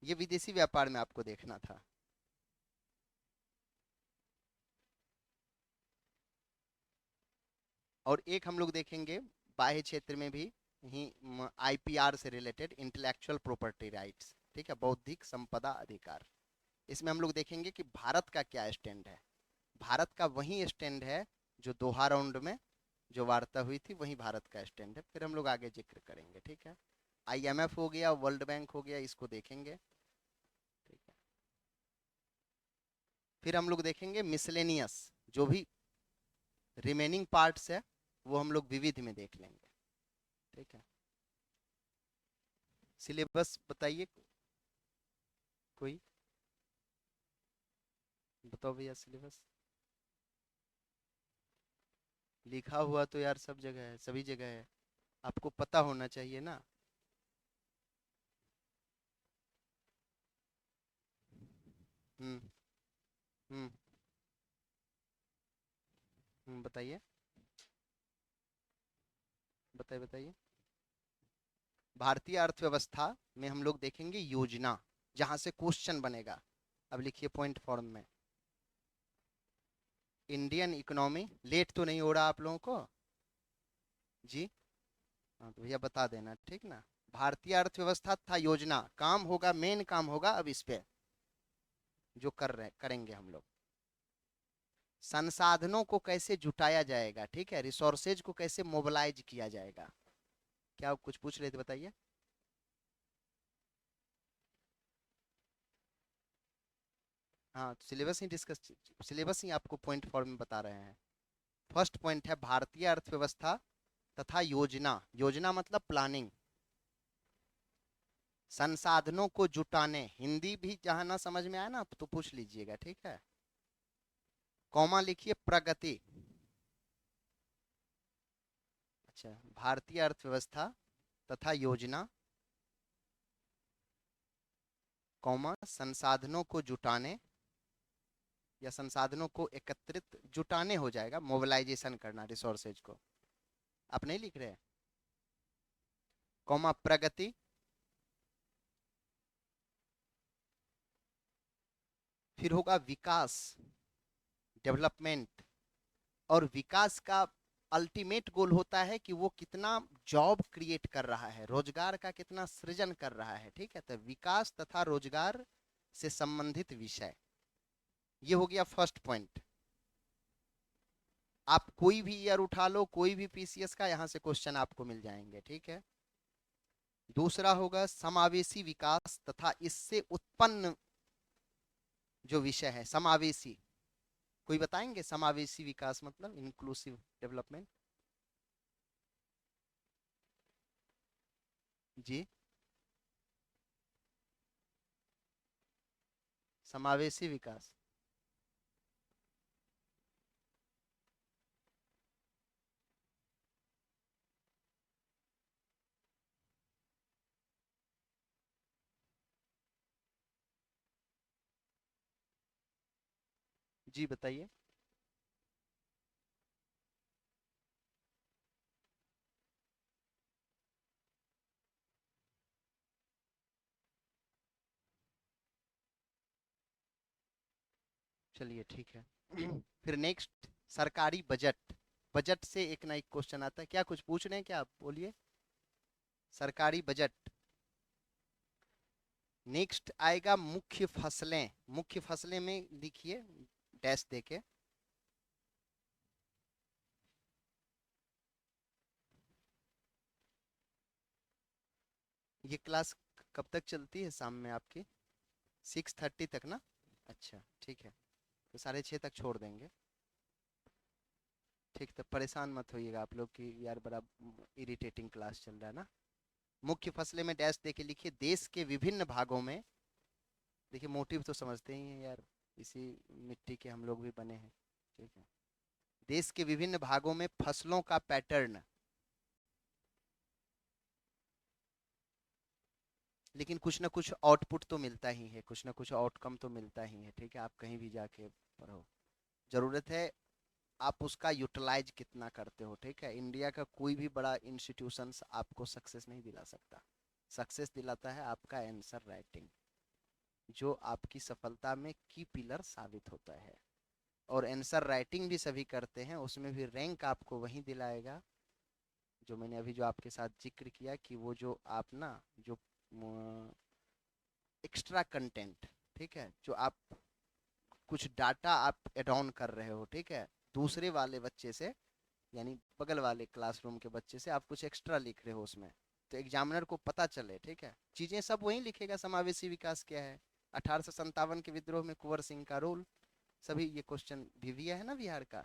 ये विदेशी व्यापार में आपको देखना था। और एक हम लोग देखेंगे बाह्य क्षेत्र में भी ही, IPR से रिलेटेड, इंटेलेक्चुअल प्रॉपर्टी राइट्स, ठीक है, बौद्धिक संपदा अधिकार। इसमें हम लोग देखेंगे कि भारत का क्या स्टैंड है। भारत का वही स्टैंड है जो दोहा राउंड में जो वार्ता हुई थी, वही भारत का स्टैंड है, फिर हम लोग आगे जिक्र करेंगे, ठीक है। IMF हो गया, वर्ल्ड बैंक हो गया, इसको देखेंगे, ठीक है। फिर हम लोग देखेंगे मिसलेनियस, जो भी रिमेनिंग पार्ट्स है वो हम लोग विविध में देख लेंगे, ठीक है। सिलेबस बताइए, कोई बताओ भैया सिलेबस। लिखा हुआ तो यार सब जगह है, सभी जगह है, आपको पता होना चाहिए ना। हम्म हम्म बताइए बताइए बताइए। भारतीय अर्थव्यवस्था में हम लोग देखेंगे योजना, जहां से क्वेश्चन बनेगा। अब लिखिए पॉइंट फॉर्म में, इंडियन इकोनॉमी, लेट तो नहीं हो रहा आप लोगों को जी? हाँ तो भैया बता देना, ठीक ना। भारतीय अर्थव्यवस्था था योजना, काम होगा, मेन काम होगा अब इस पे जो करेंगे हम लोग। संसाधनों को कैसे जुटाया जाएगा, ठीक है, रिसोर्सेज को कैसे मोबिलाइज किया जाएगा। क्या आप कुछ पूछ रहे थे, बताइए। हाँ तो सिलेबस ही डिस्कस, सिलेबस ही आपको पॉइंट फॉर्म में बता रहे हैं। फर्स्ट पॉइंट है भारतीय अर्थव्यवस्था तथा योजना, योजना मतलब प्लानिंग, संसाधनों को जुटाने, हिंदी भी जहां ना समझ में आए ना तो पूछ लीजिएगा, ठीक है। कॉमा लिखिए प्रगति, अच्छा, भारतीय अर्थव्यवस्था तथा योजना, कॉमा संसाधनों को जुटाने या संसाधनों को एकत्रित, जुटाने हो जाएगा, मोबिलाइजेशन करना रिसोर्सेज को, आप नहीं लिख रहे हैं, कॉमा प्रगति, फिर होगा विकास, डेवलपमेंट। और विकास का अल्टीमेट गोल होता है कि वो कितना जॉब क्रिएट कर रहा है, रोजगार का कितना सृजन कर रहा है, ठीक है। तो विकास तथा रोजगार से संबंधित विषय, ये हो गया फर्स्ट पॉइंट। आप कोई भी ईयर उठा लो, कोई भी PCS का, यहां से क्वेश्चन आपको मिल जाएंगे, ठीक है। दूसरा होगा समावेशी विकास तथा इससे उत्पन्न जो विषय है समावेशी, कोई बताएंगे समावेशी विकास मतलब, इंक्लूसिव डेवलपमेंट जी? समावेशी विकास, जी बताइए। चलिए ठीक है। फिर नेक्स्ट, सरकारी बजट। बजट से एक ना एक क्वेश्चन आता है, क्या कुछ पूछ रहे हैं क्या आप, बोलिए। सरकारी बजट। नेक्स्ट आएगा मुख्य फसलें। मुख्य फसलें में लिखिए डैश देके। ये क्लास कब तक चलती है शाम में आपकी? 6:30 तक ना? अच्छा ठीक है, तो 6:30 तक छोड़ देंगे। ठीक, तो परेशान मत होइएगा आप लोग कि यार बड़ा इरिटेटिंग क्लास चल रहा है ना। मुख्य फसलें में डैश देके लिखिए देश के विभिन्न भागों में। देखिए मोटिव तो समझते ही हैं यार, इसी मिट्टी के हम लोग भी बने हैं। ठीक है, देश के विभिन्न भागों में फसलों का पैटर्न। लेकिन कुछ ना कुछ आउटपुट तो मिलता ही है, कुछ ना कुछ आउटकम तो मिलता ही है। ठीक है, आप कहीं भी जाके पढ़ो, जरूरत है आप उसका यूटिलाइज कितना करते हो। ठीक है, इंडिया का कोई भी बड़ा इंस्टीट्यूशंस आपको सक्सेस नहीं दिला सकता। सक्सेस दिलाता है आपका आंसर राइटिंग, जो आपकी सफलता में की पिलर साबित होता है। और आंसर राइटिंग भी सभी करते हैं, उसमें भी रैंक आपको वही दिलाएगा जो मैंने अभी जो आपके साथ जिक्र किया कि वो जो आप ना, जो एक्स्ट्रा कंटेंट, ठीक है, जो आप कुछ डाटा आप एड ऑन कर रहे हो, ठीक है, दूसरे वाले बच्चे से, यानी बगल वाले क्लासरूम के बच्चे से आप कुछ एक्स्ट्रा लिख रहे हो उसमें, तो एग्जामिनर को पता चले। ठीक है, चीजें सब वही लिखेगा, समावेशी विकास क्या है, 1857 के विद्रोह में कुंवर सिंह का रोल, सभी ये क्वेश्चन भी है ना बिहार का।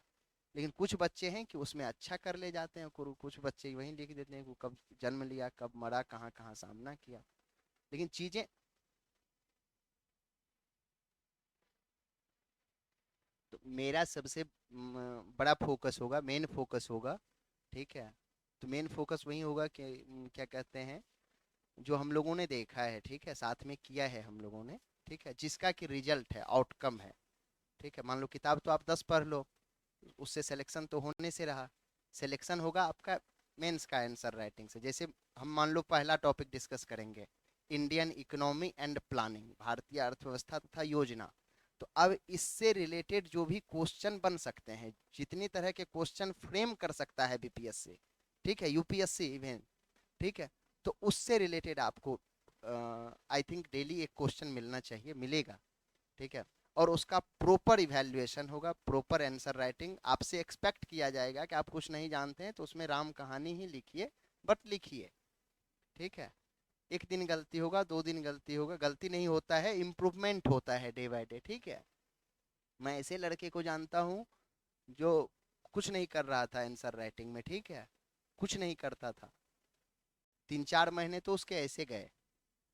लेकिन कुछ बच्चे हैं कि उसमें अच्छा कर ले जाते हैं, कुछ बच्चे वहीं लिख देते हैं कि कब जन्म लिया, कब मरा, कहाँ कहाँ सामना किया। लेकिन चीजें, तो मेरा सबसे बड़ा फोकस होगा, मेन फोकस होगा। ठीक है, तो मेन फोकस वही होगा कि क्या कहते हैं, जो हम लोगों ने देखा है, ठीक है, साथ में किया है हम लोगों ने, ठीक है, जिसका कि रिजल्ट है, आउटकम है। ठीक है, मान लो किताब तो आप 10 पढ़ लो, उससे सिलेक्शन तो होने से रहा, सिलेक्शन होगा आपका मेंस का आंसर राइटिंग से। जैसे हम मान लो पहला टॉपिक डिस्कस करेंगे, इंडियन इकोनॉमी एंड प्लानिंग, भारतीय अर्थव्यवस्था तथा योजना। तो अब इससे रिलेटेड जो भी क्वेश्चन बन सकते हैं, जितनी तरह के क्वेश्चन फ्रेम कर सकता है बीपीएससी, ठीक है, यूपीएससी इवन, ठीक है, तो उससे रिलेटेड आपको आई थिंक डेली एक क्वेश्चन मिलना चाहिए, मिलेगा। ठीक है, और उसका प्रॉपर इवैल्यूएशन होगा, प्रॉपर आंसर राइटिंग। आपसे एक्सपेक्ट किया जाएगा कि आप कुछ नहीं जानते हैं तो उसमें राम कहानी ही लिखिए, बट लिखिए। ठीक है, एक दिन गलती होगा, 2 दिन गलती होगा, गलती नहीं होता है, इम्प्रूवमेंट होता है डे बाय डे। ठीक है, मैं ऐसे लड़के को जानता हूँ जो कुछ नहीं कर रहा था आंसर राइटिंग में, ठीक है, कुछ नहीं करता था, 3-4 महीने तो उसके ऐसे गए।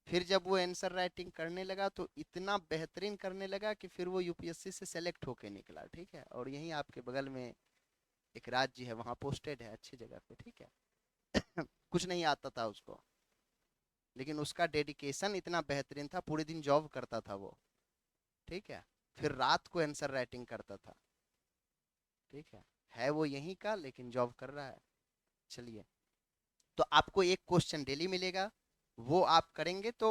फिर जब वो आंसर राइटिंग करने लगा तो इतना बेहतरीन करने लगा कि फिर वो यूपीएससी से सेलेक्ट होके निकला। ठीक है, और यहीं आपके बगल में एक राज्य है, वहाँ पोस्टेड है अच्छी जगह पे। ठीक है, कुछ नहीं आता था उसको, लेकिन उसका डेडिकेशन इतना बेहतरीन था, पूरे दिन जॉब करता था वो। ठीक है, फिर रात को आंसर राइटिंग करता था। ठीक है वो यहीं का लेकिन जॉब कर रहा है। चलिए, तो आपको एक क्वेश्चन डेली मिलेगा, वो आप करेंगे तो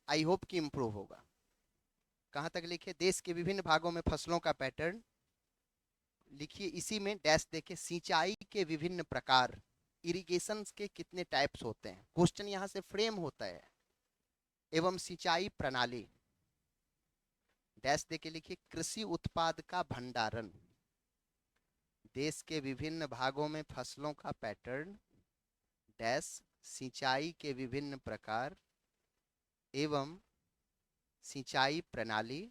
आई होप कि इम्प्रूव होगा। कहाँ तक लिखे, देश के विभिन्न भागों में फसलों का पैटर्न लिखिए, इसी में डैश देखे सिंचाई के विभिन्न प्रकार, इरिगेशन के कितने टाइप्स होते हैं, क्वेश्चन यहाँ से फ्रेम होता है, एवं सिंचाई प्रणाली। डैश देके लिखिए कृषि उत्पाद का भंडारण, देश के विभिन्न भागों में फसलों का पैटर्न, डैश सिंचाई के विभिन्न प्रकार एवं सिंचाई प्रणाली,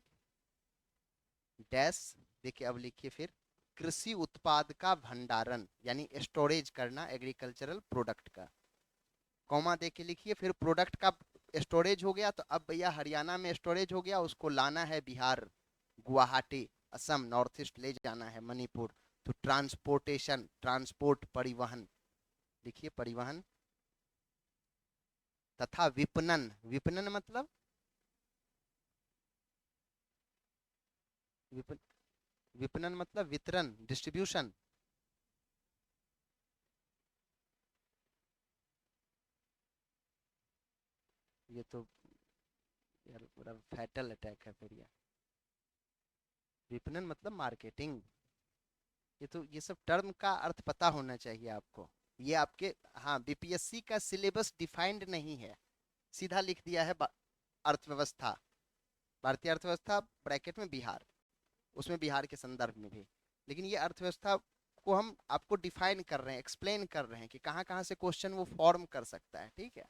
डैश देखिए अब लिखिए फिर कृषि उत्पाद का भंडारण, यानी स्टोरेज करना एग्रीकल्चरल प्रोडक्ट का, कॉमा दे के लिखिए फिर प्रोडक्ट का स्टोरेज हो गया, तो अब भैया हरियाणा में स्टोरेज हो गया, उसको लाना है बिहार, गुवाहाटी, असम, नॉर्थ ईस्ट ले जाना है, मणिपुर, तो ट्रांसपोर्टेशन, ट्रांसपोर्ट, परिवहन, लिखिए परिवहन, तथा विपणन, विपणन मतलब विपन विपणन मतलब वितरण, डिस्ट्रीब्यूशन। ये तो यार पूरा फैटल अटैक है फिर ये। विपणन मतलब मार्केटिंग। ये तो ये सब टर्म का अर्थ पता होना चाहिए आपको। ये आपके, हाँ, बीपीएससी का सिलेबस डिफाइंड नहीं है, सीधा लिख दिया है अर्थव्यवस्था, भारतीय अर्थव्यवस्था ब्रैकेट में बिहार, उसमें बिहार के संदर्भ में भी। लेकिन ये अर्थव्यवस्था को हम आपको डिफाइन कर रहे हैं, एक्सप्लेन कर रहे हैं कि कहाँ कहाँ से क्वेश्चन वो फॉर्म कर सकता है, ठीक है।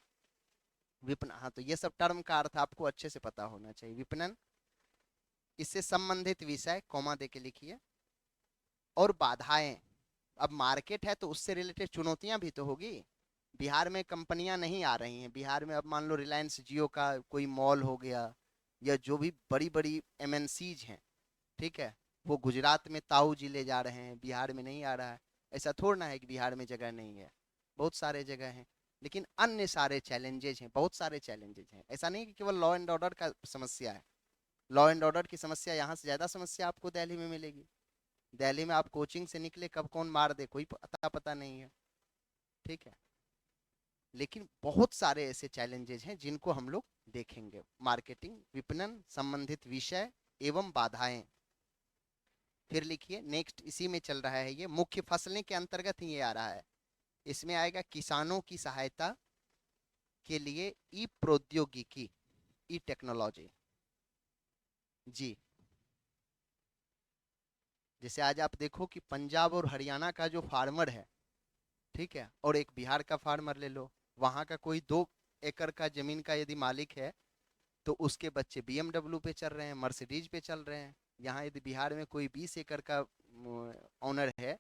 विपणन, हाँ, तो ये सब टर्म का अर्थ आपको अच्छे से पता होना चाहिए। विपणन, इससे संबंधित विषय, कॉमा दे के लिखिए, और बाधाएं। अब मार्केट है तो उससे रिलेटेड चुनौतियां भी तो होगी। बिहार में कंपनियां नहीं आ रही हैं, बिहार में अब मान लो रिलायंस जियो का कोई मॉल हो गया, या जो भी बड़ी बड़ी एमएनसीज हैं, ठीक है, वो गुजरात में ताऊ जी ले जा रहे हैं, बिहार में नहीं आ रहा है। ऐसा थोड़ा ना है कि बिहार में जगह नहीं है, बहुत सारे जगह हैं। लेकिन अन्य सारे चैलेंजेज हैं, बहुत सारे चैलेंजेज हैं। ऐसा नहीं कि केवल लॉ एंड ऑर्डर का समस्या है। लॉ एंड ऑर्डर की समस्या यहाँ से ज़्यादा समस्या आपको दिल्ली में मिलेगी। दिल्ली में आप कोचिंग से निकले कब कौन मार दे कोई पता पता नहीं है, ठीक है। लेकिन बहुत सारे ऐसे चैलेंजेज हैं जिनको हम लोग देखेंगे। मार्केटिंग, विपणन, संबंधित विषय एवं बाधाएं। फिर लिखिए नेक्स्ट, इसी में चल रहा है ये, मुख्य फसलें के अंतर्गत ही ये आ रहा है। इसमें आएगा किसानों की सहायता के लिए ई प्रौद्योगिकी, ई टेक्नोलॉजी। जी, जैसे आज आप देखो कि पंजाब और हरियाणा का जो फार्मर है, ठीक है, और एक बिहार का फार्मर ले लो, वहां का कोई 2 एकड़ का जमीन का यदि मालिक है, तो उसके बच्चे बीएमडब्ल्यू पे चल रहे हैं, मर्सिडीज पे चल रहे हैं। यहाँ यदि बिहार में कोई 20 एकड़ का ऑनर है,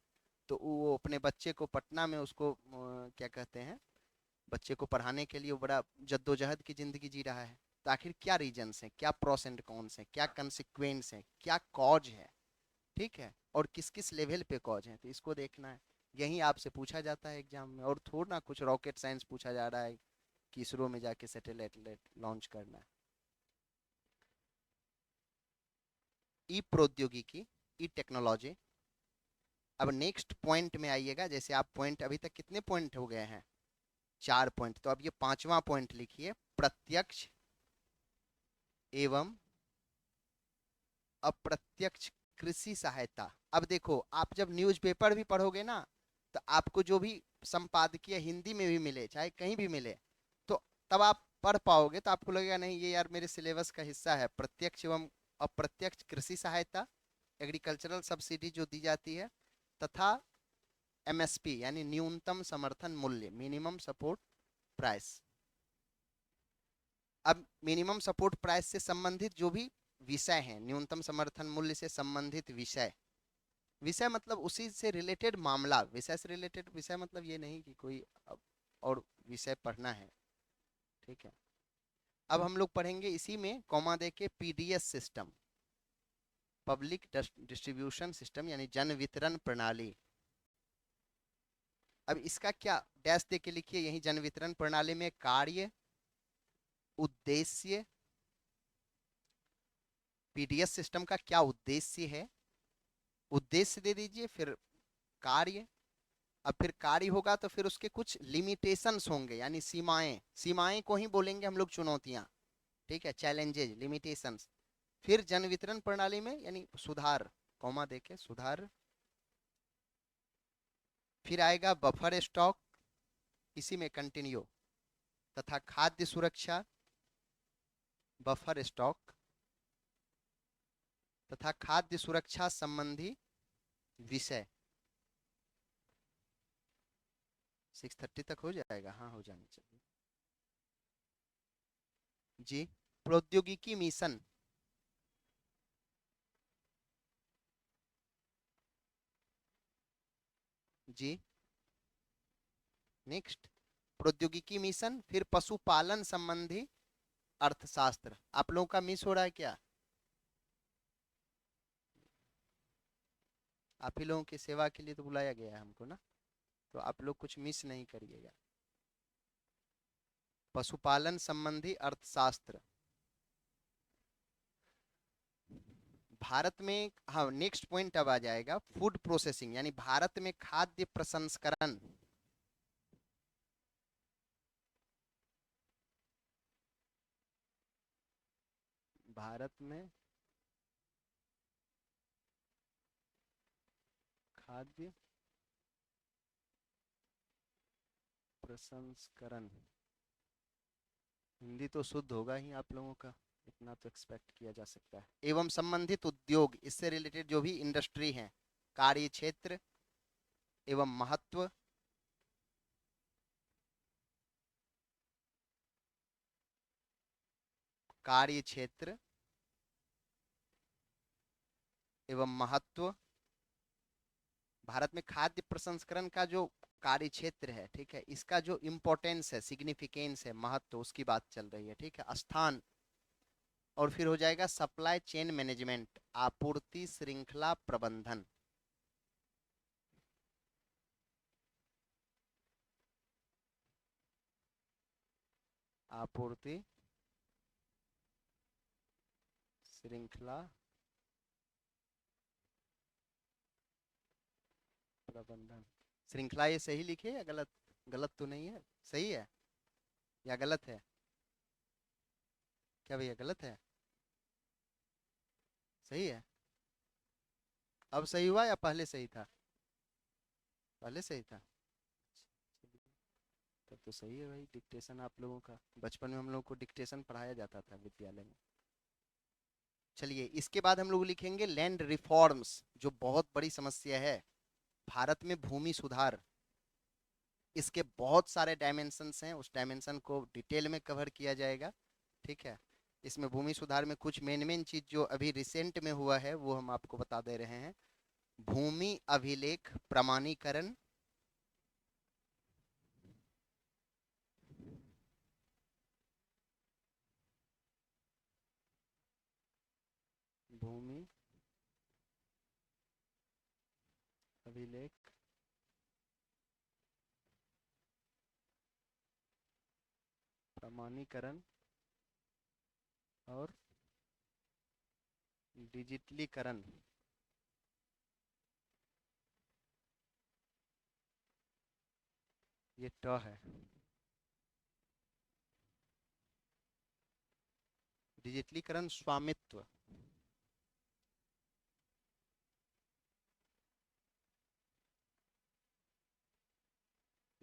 तो वो अपने बच्चे को पटना में उसको क्या कहते हैं, बच्चे को पढ़ाने के लिए वो बड़ा जद्दोजहद की जिंदगी जी रहा है। तो आखिर क्या रीजन्स हैं, क्या प्रोस एंड कॉन्स हैं, क्या कंसिक्वेंस हैं, क्या कॉज है, ठीक है, और किस किस लेवल पे कॉज है, तो इसको देखना है। यही आपसे पूछा जाता है एग्जाम में, और थोड़ा ना कुछ रॉकेट साइंस पूछा जा रहा है कि इसरो में जाके सैटेलाइट लॉन्च करना है। ई प्रौद्योगिकी, ई टेक्नोलॉजी। अब नेक्स्ट पॉइंट में आइएगा। जैसे आप पॉइंट, अभी तक कितने पॉइंट हो गए हैं, 4 पॉइंट, तो अब ये 5वां पॉइंट लिखिए, प्रत्यक्ष एवं अप्रत्यक्ष कृषि सहायता। अब देखो, आप जब न्यूज़पेपर भी पढ़ोगे ना, तो आपको जो भी संपादकीय हिंदी में भी मिले चाहे कहीं भी मिले, तो तब आप पढ़ पाओगे तो आपको लगेगा नहीं ये यार मेरे सिलेबस का हिस्सा है। प्रत्यक्ष एवं अप्रत्यक्ष कृषि सहायता, एग्रीकल्चरल सब्सिडी जो दी जाती है, तथा एमएसपी यानी न्यूनतम समर्थन मूल्य, मिनिमम सपोर्ट प्राइस। अब मिनिमम सपोर्ट प्राइस से संबंधित जो भी विषय हैं, न्यूनतम समर्थन मूल्य से संबंधित विषय, विषय मतलब उसी से रिलेटेड मामला, विषय से रिलेटेड विषय मतलब ये नहीं कि कोई और विषय पढ़ना है, ठीक है। अब हम लोग पढ़ेंगे इसी में कॉमा दे के PDS system, public distribution system यानी जन वितरण प्रणाली। अब इसका क्या, डैश दे के लिखिए यही, जन वितरण प्रणाली में कार्य, उद्देश्य, पीडीएस सिस्टम का क्या उद्देश्य है, उद्देश्य दे दीजिए, फिर कार्य। अब फिर कार्य होगा तो फिर उसके कुछ लिमिटेशंस होंगे यानी सीमाएं, सीमाएं को ही बोलेंगे हम लोग चुनौतियां, ठीक है, चैलेंजेज, लिमिटेशंस। फिर जन वितरण प्रणाली में यानी सुधार, कॉमा देके सुधार। फिर आएगा बफर स्टॉक, इसी में कंटिन्यू, तथा खाद्य सुरक्षा, बफर स्टॉक तथा खाद्य सुरक्षा संबंधी विषय। 6:30 तक हो जाएगा, हाँ हो जाना चाहिए जी। प्रौद्योगिकी मिशन, जी नेक्स्ट, प्रौद्योगिकी मिशन, फिर पशुपालन संबंधी अर्थशास्त्र। आप लोगों का मिस हो रहा है क्या? आप ही लोगों की सेवा के लिए तो बुलाया गया है हमको ना, तो आप लोग कुछ मिस नहीं करिएगा। पशुपालन संबंधी अर्थशास्त्र, भारत में, हाँ नेक्स्ट पॉइंट अब आ जाएगा फूड प्रोसेसिंग, यानी भारत में खाद्य प्रसंस्करण। भारत में खाद्य प्रसंस्करण, हिंदी तो शुद्ध होगा ही आप लोगों का, इतना तो एक्सपेक्ट किया जा सकता है। एवं संबंधित उद्योग, इससे रिलेटेड जो भी इंडस्ट्री है, कार्य क्षेत्र एवं महत्व, कार्य क्षेत्र एवं महत्व, भारत में खाद्य प्रसंस्करण का जो कार्य क्षेत्र है, ठीक है, इसका जो इम्पोर्टेंस है, सिग्निफिकेंस है, महत्व, उसकी बात चल रही है, ठीक है, स्थान। और फिर हो जाएगा सप्लाई चेन मैनेजमेंट, आपूर्ति श्रृंखला प्रबंधन। आपूर्ति श्रृंखला प्रबंधन। श्रृंखला ये सही लिखे या गलत? गलत तो नहीं है, सही है या गलत है? क्या भैया गलत है? सही है? अब सही हुआ या पहले सही था? पहले सही था। तब तो सही है भाई। डिक्टेशन आप लोगों का, बचपन में हम लोगों को डिक्टेशन पढ़ाया जाता था विद्यालय में। चलिए इसके बाद हम लोग लिखेंगे लैंड रिफॉर्म्स, जो बहुत बड़ी समस्या है भारत में, भूमि सुधार। इसके बहुत सारे डायमेंशंस हैं, उस डायमेंशन को डिटेल में कवर किया जाएगा, ठीक है। इसमें भूमि सुधार में कुछ मेन मेन चीज जो अभी रिसेंट में हुआ है वो हम आपको बता दे रहे हैं। भूमि अभिलेख प्रमाणीकरण, भूमि अभिलेख प्रमाणीकरण और डिजिटलीकरण। ये ट है। डिजिटलीकरण स्वामित्व,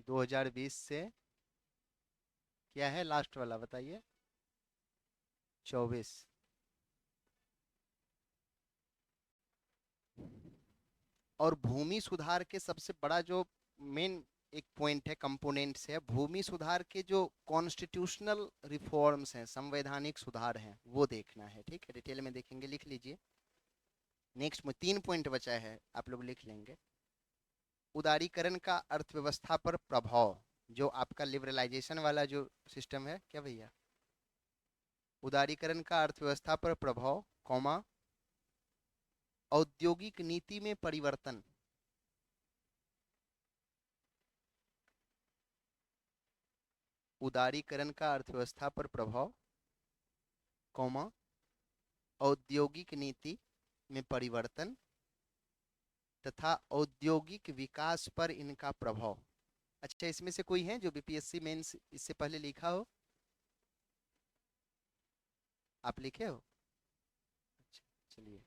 2020 से क्या है लास्ट वाला बताइए? 24। और भूमि सुधार के सबसे बड़ा जो मेन एक पॉइंट है, कंपोनेंट्स है, भूमि सुधार के जो कॉन्स्टिट्यूशनल रिफॉर्म्स हैं, संवैधानिक सुधार हैं, वो देखना है, ठीक है। डिटेल में देखेंगे, लिख लीजिए। नेक्स्ट में 3 पॉइंट बचा है, आप लोग लिख लेंगे। उदारीकरण का अर्थव्यवस्था पर प्रभाव, जो आपका लिबरलाइजेशन वाला जो सिस्टम है, क्या भैया, उदारीकरण का अर्थव्यवस्था पर प्रभाव, कौमा, औद्योगिक नीति में परिवर्तन, उदारीकरण का अर्थव्यवस्था पर प्रभाव, कौमा, औद्योगिक नीति में परिवर्तन तथा औद्योगिक विकास पर इनका प्रभाव। अच्छा, इसमें से कोई है जो बीपीएससी मेंस इससे पहले लिखा हो? आप लिखे हो? अच्छा, चलिए।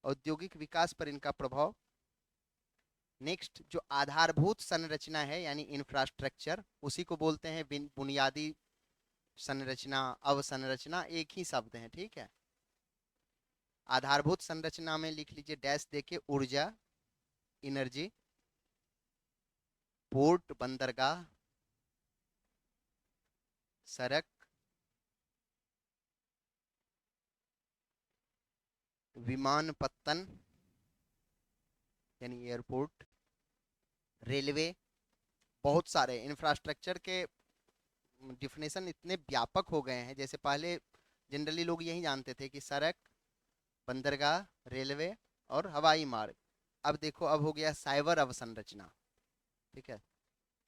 औद्योगिक विकास पर इनका प्रभाव। नेक्स्ट, जो आधारभूत संरचना है यानी इंफ्रास्ट्रक्चर, उसी को बोलते हैं बुनियादी संरचना, अवसंरचना, एक ही शब्द है, ठीक है। आधारभूत संरचना में लिख लीजिए डैश देके, ऊर्जा, एनर्जी, पोर्ट बंदरगाह, सड़क, विमानपत्तन यानी एयरपोर्ट, रेलवे। बहुत सारे इंफ्रास्ट्रक्चर के डिफिनेशन इतने व्यापक हो गए हैं, जैसे पहले जनरली लोग यही जानते थे कि सड़क, बंदरगाह, रेलवे और हवाई मार्ग। अब देखो, अब हो गया साइबर अवसंरचना, ठीक है,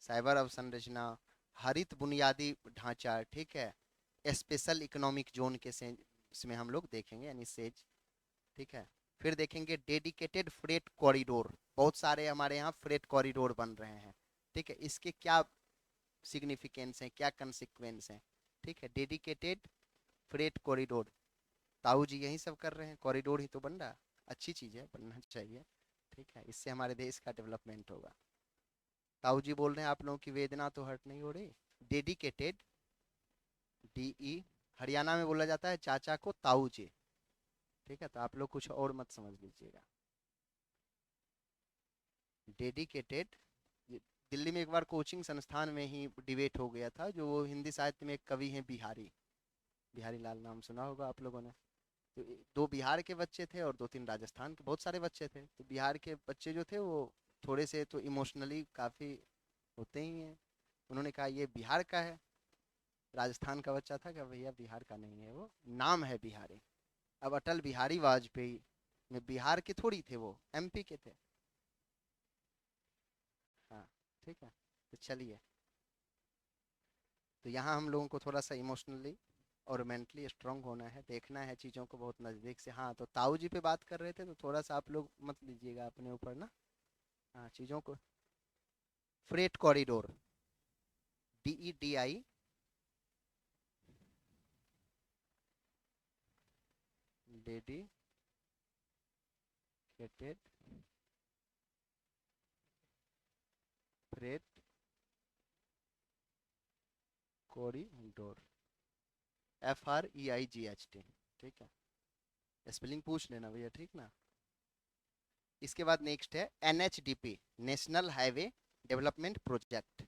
साइबर अवसंरचना, हरित बुनियादी ढांचा, ठीक है, स्पेशल इकोनॉमिक जोन के से इसमें हम लोग देखेंगे यानी सेज। ठीक है। फिर देखेंगे डेडिकेटेड फ्रेट कॉरिडोर, बहुत सारे हमारे यहाँ फ्रेट कॉरिडोर बन रहे हैं। ठीक है, इसके क्या सिग्निफिकेंस हैं, क्या कंसिक्वेंस हैं। ठीक है, डेडिकेटेड फ्रेट कॉरिडोर, ताऊ जी यही सब कर रहे हैं, कॉरिडोर ही तो बन रहा है, अच्छी चीज़ है, बनना चाहिए। ठीक है, इससे हमारे देश का डेवलपमेंट होगा। ताऊ जी बोल रहे हैं आप लोगों की वेदना तो हर्ट नहीं हो रही। डेडिकेटेड, DE, हरियाणा में बोला जाता है चाचा को ताऊ जी। ठीक है, तो आप लोग कुछ और मत समझ लीजिएगा। डेडिकेटेड, दिल्ली में एक बार कोचिंग संस्थान में ही डिबेट हो गया था, जो वो हिंदी साहित्य में एक कवि हैं बिहारी, बिहारी लाल, नाम सुना होगा आप लोगों ने। तो दो बिहार के बच्चे थे और दो तीन राजस्थान के, बहुत सारे बच्चे थे। तो बिहार के बच्चे जो थे वो थोड़े से तो इमोशनली काफ़ी होते ही हैं। उन्होंने कहा ये बिहार का है। राजस्थान का बच्चा था, क्या भैया बिहार का नहीं है, वो नाम है बिहारी। अब अटल बिहारी वाजपेयी में बिहार के थोड़ी थे, वो MP के थे। हाँ, ठीक है। तो चलिए, तो यहाँ हम लोगों को थोड़ा सा इमोशनली और मेंटली स्ट्रांग होना है, देखना है चीज़ों को बहुत नज़दीक से। हाँ, तो ताऊ जी पे बात कर रहे थे, तो थोड़ा सा आप लोग मत लीजिएगा अपने ऊपर ना। हाँ, चीज़ों को, freight corridor, DEDI, dedicated freight corridor, FREIGHT। ठीक है, स्पेलिंग पूछ लेना भैया, ठीक ना। इसके बाद नेक्स्ट है NHDP, national highway development project.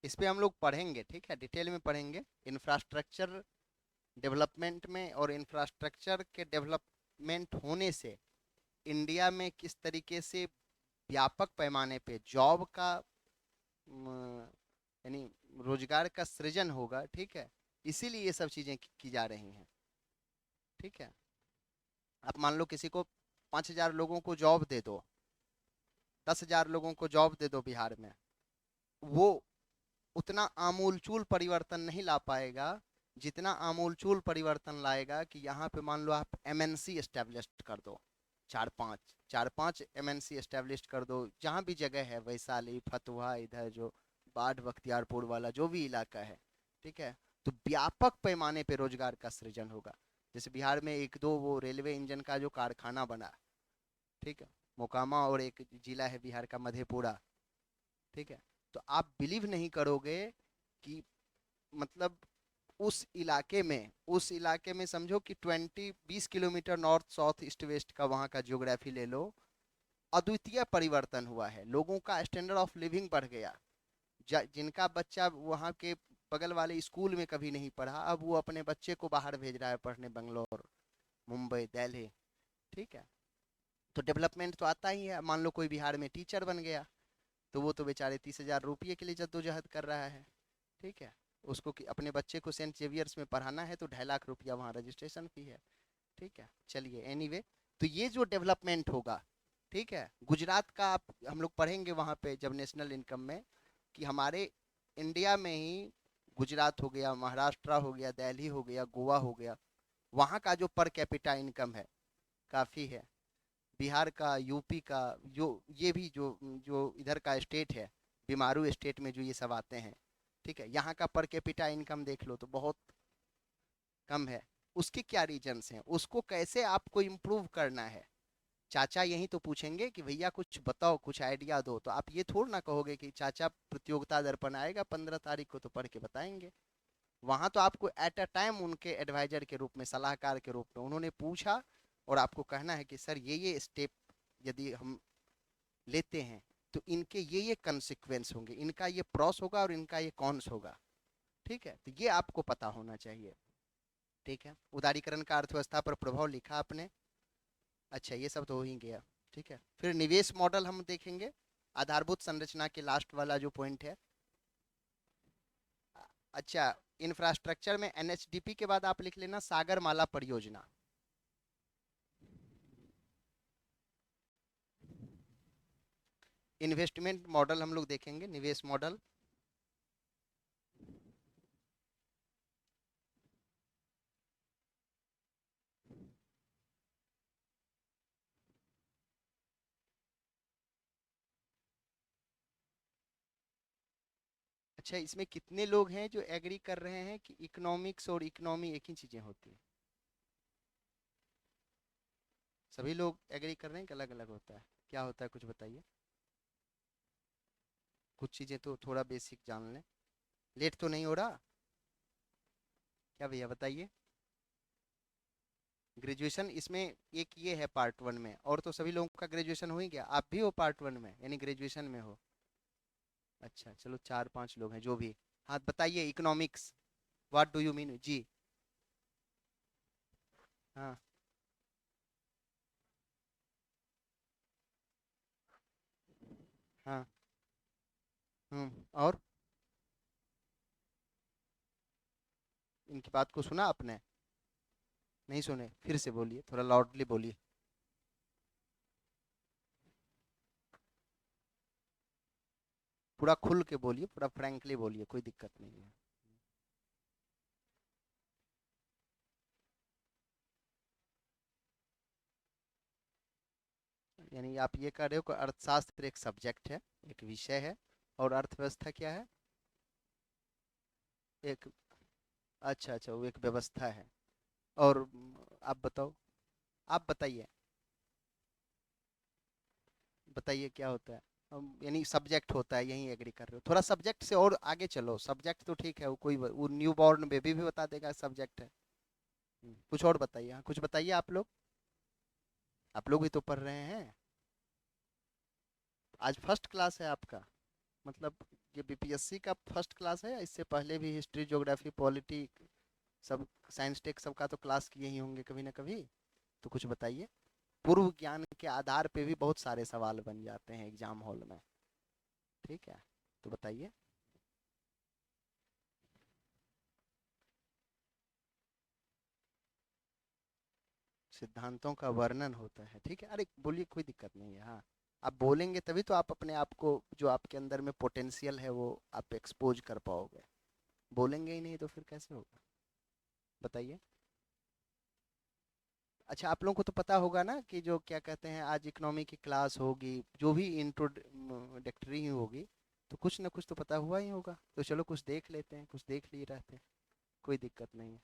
इस पे हम लोग पढ़ेंगे, ठीक है, डिटेल में पढ़ेंगे। इंफ्रास्ट्रक्चर डेवलपमेंट में, और इंफ्रास्ट्रक्चर के डेवलपमेंट होने से इंडिया में किस तरीके से व्यापक पैमाने पे जॉब का यानी रोजगार का सृजन होगा। ठीक है, इसीलिए ये सब चीजें की जा रही हैं। ठीक है, आप मान लो किसी को 5,000 लोगों को जॉब दे दो, 10,000 लोगों को जॉब दे दो बिहार में, वो उतना आमूलचूल परिवर्तन नहीं ला पाएगा जितना आमूलचूल परिवर्तन लाएगा कि यहाँ पे मान लो आप MNC एस्टेब्लिश कर दो, चार पांच MNC एस्टेब्लिश कर दो, जहाँ भी जगह है, वैशाली, फतुहा, इधर जो बाढ़ बख्तियारपुर वाला जो भी इलाका है। ठीक है, तो व्यापक पैमाने पे रोजगार का सृजन होगा। जैसे बिहार में एक दो वो रेलवे इंजन का जो कारखाना बना, ठीक है, मोकामा, और एक जिला है बिहार का मधेपुरा। ठीक है, तो आप बिलीव नहीं करोगे कि मतलब उस इलाके में समझो कि 20 kilometre north south east west का वहाँ का ज्योग्राफी ले लो, अद्वितीय परिवर्तन हुआ है, लोगों का स्टैंडर्ड ऑफ लिविंग बढ़ गया। जिनका बच्चा वहाँ के बगल वाले स्कूल में कभी नहीं पढ़ा, अब वो अपने बच्चे को बाहर भेज रहा है पढ़ने, बंगलोर, मुंबई, दिल्ली। ठीक है, तो डेवलपमेंट तो आता ही है। मान लो कोई बिहार में टीचर बन गया, तो वो तो बेचारे 30,000 रुपये के लिए जद्दोजहद कर रहा है। ठीक है, उसको कि अपने बच्चे को सेंट जेवियर्स में पढ़ाना है तो 2.5 लाख रुपया वहाँ रजिस्ट्रेशन फी है। ठीक है, चलिए एनीवे, तो ये जो डेवलपमेंट होगा, ठीक है, गुजरात का आप हम लोग पढ़ेंगे वहाँ पे जब नेशनल इनकम में, कि हमारे इंडिया में ही गुजरात हो गया, महाराष्ट्र हो गया, दिल्ली हो गया, गोवा हो गया, वहाँ का जो पर कैपिटा इनकम है काफ़ी है। बिहार का, यूपी का, जो ये भी जो जो इधर का स्टेट है, बीमारू स्टेट में जो ये सब आते हैं, ठीक है, यहाँ का पर कैपिटा इनकम देख लो तो बहुत कम है। उसके क्या रीजंस हैं, उसको कैसे आपको इम्प्रूव करना है, चाचा यही तो पूछेंगे कि भैया कुछ बताओ, कुछ आइडिया दो। तो आप ये थोड़ा ना कहोगे कि चाचा प्रतियोगिता दर्पण आएगा 15 तारीख को तो पढ़ के बताएंगे। वहां तो आपको एट अ टाइम उनके एडवाइजर के रूप में, सलाहकार के रूप में उन्होंने पूछा, और आपको कहना है कि सर ये स्टेप यदि हम लेते हैं तो इनके ये कंसिक्वेंस होंगे, इनका ये प्रॉस होगा और इनका ये कॉन्स होगा। ठीक है, तो ये आपको पता होना चाहिए। ठीक है, उदारीकरण का अर्थव्यवस्था पर प्रभाव लिखा आपने, अच्छा ये सब तो हो ही गया। ठीक है, फिर निवेश मॉडल हम देखेंगे, आधारभूत संरचना के लास्ट वाला जो पॉइंट है। अच्छा, इंफ्रास्ट्रक्चर में NHDP के बाद आप लिख लेना सागरमाला परियोजना। इन्वेस्टमेंट मॉडल हम लोग देखेंगे, निवेश मॉडल। अच्छा, इसमें कितने लोग हैं जो एग्री कर रहे हैं कि इकोनॉमिक्स और इकोनॉमी एक ही चीजें होती है? सभी लोग एग्री कर रहे हैं कि अलग अलग होता है? क्या होता है कुछ बताइए। कुछ चीजें तो थोड़ा बेसिक जान लें। लेट तो नहीं हो रहा क्या भैया, बताइए। ग्रेजुएशन इसमें एक ये है पार्ट वन में, और तो सभी लोगों का ग्रेजुएशन हो ही गया, आप भी हो पार्ट वन में यानी ग्रेजुएशन में हो। अच्छा चलो, चार पांच लोग हैं जो भी। हाँ बताइए, economics what do you mean जी। हाँ। हाँ। और इनकी बात को सुना आपने? नहीं सुने? फिर से बोलिए, थोड़ा लाउडली बोलिए। पूरा खुल के बोलिए, पूरा फ्रैंकली बोलिए, कोई दिक्कत नहीं है। यानी आप ये कह रहे हो कि अर्थशास्त्र एक सब्जेक्ट है, एक विषय है, और अर्थव्यवस्था क्या है? एक, अच्छा अच्छा, वो एक व्यवस्था है। और आप बताओ, आप बताइए, बताइए क्या होता है? यानी सब्जेक्ट होता है, यही एग्री कर रहे हो? थोड़ा सब्जेक्ट से और आगे चलो। सब्जेक्ट तो ठीक है, वो कोई वो न्यू बॉर्न बेबी भी बता देगा सब्जेक्ट है। कुछ और बताइए, हाँ कुछ बताइए आप लोग। आप लोग भी तो पढ़ रहे हैं। आज फर्स्ट क्लास है आपका? मतलब ये बीपीएससी का फर्स्ट क्लास है, या इससे पहले भी हिस्ट्री ज्योग्राफी पॉलिटी सब, साइंस टेक सबका तो क्लास किए ही होंगे कभी ना कभी? तो कुछ बताइए। पूर्व ज्ञान के आधार पे भी बहुत सारे सवाल बन जाते हैं एग्जाम हॉल में। ठीक है, तो बताइए। सिद्धांतों का वर्णन होता है, ठीक है, अरे बोलिए, कोई दिक्कत नहीं है। हाँ, आप बोलेंगे तभी तो आप अपने आप को, जो आपके अंदर में पोटेंशियल है वो आप एक्सपोज कर पाओगे। बोलेंगे ही नहीं तो फिर कैसे होगा? बताइए। अच्छा, आप लोगों को तो पता होगा ना कि जो क्या कहते हैं, आज इकोनॉमी की क्लास होगी, जो भी इंट्रोडक्टरी ही होगी, तो कुछ ना कुछ तो पता हुआ ही होगा। तो चलो कुछ देख लेते हैं, कुछ देख लिए रहते हैं, कोई दिक्कत नहीं है।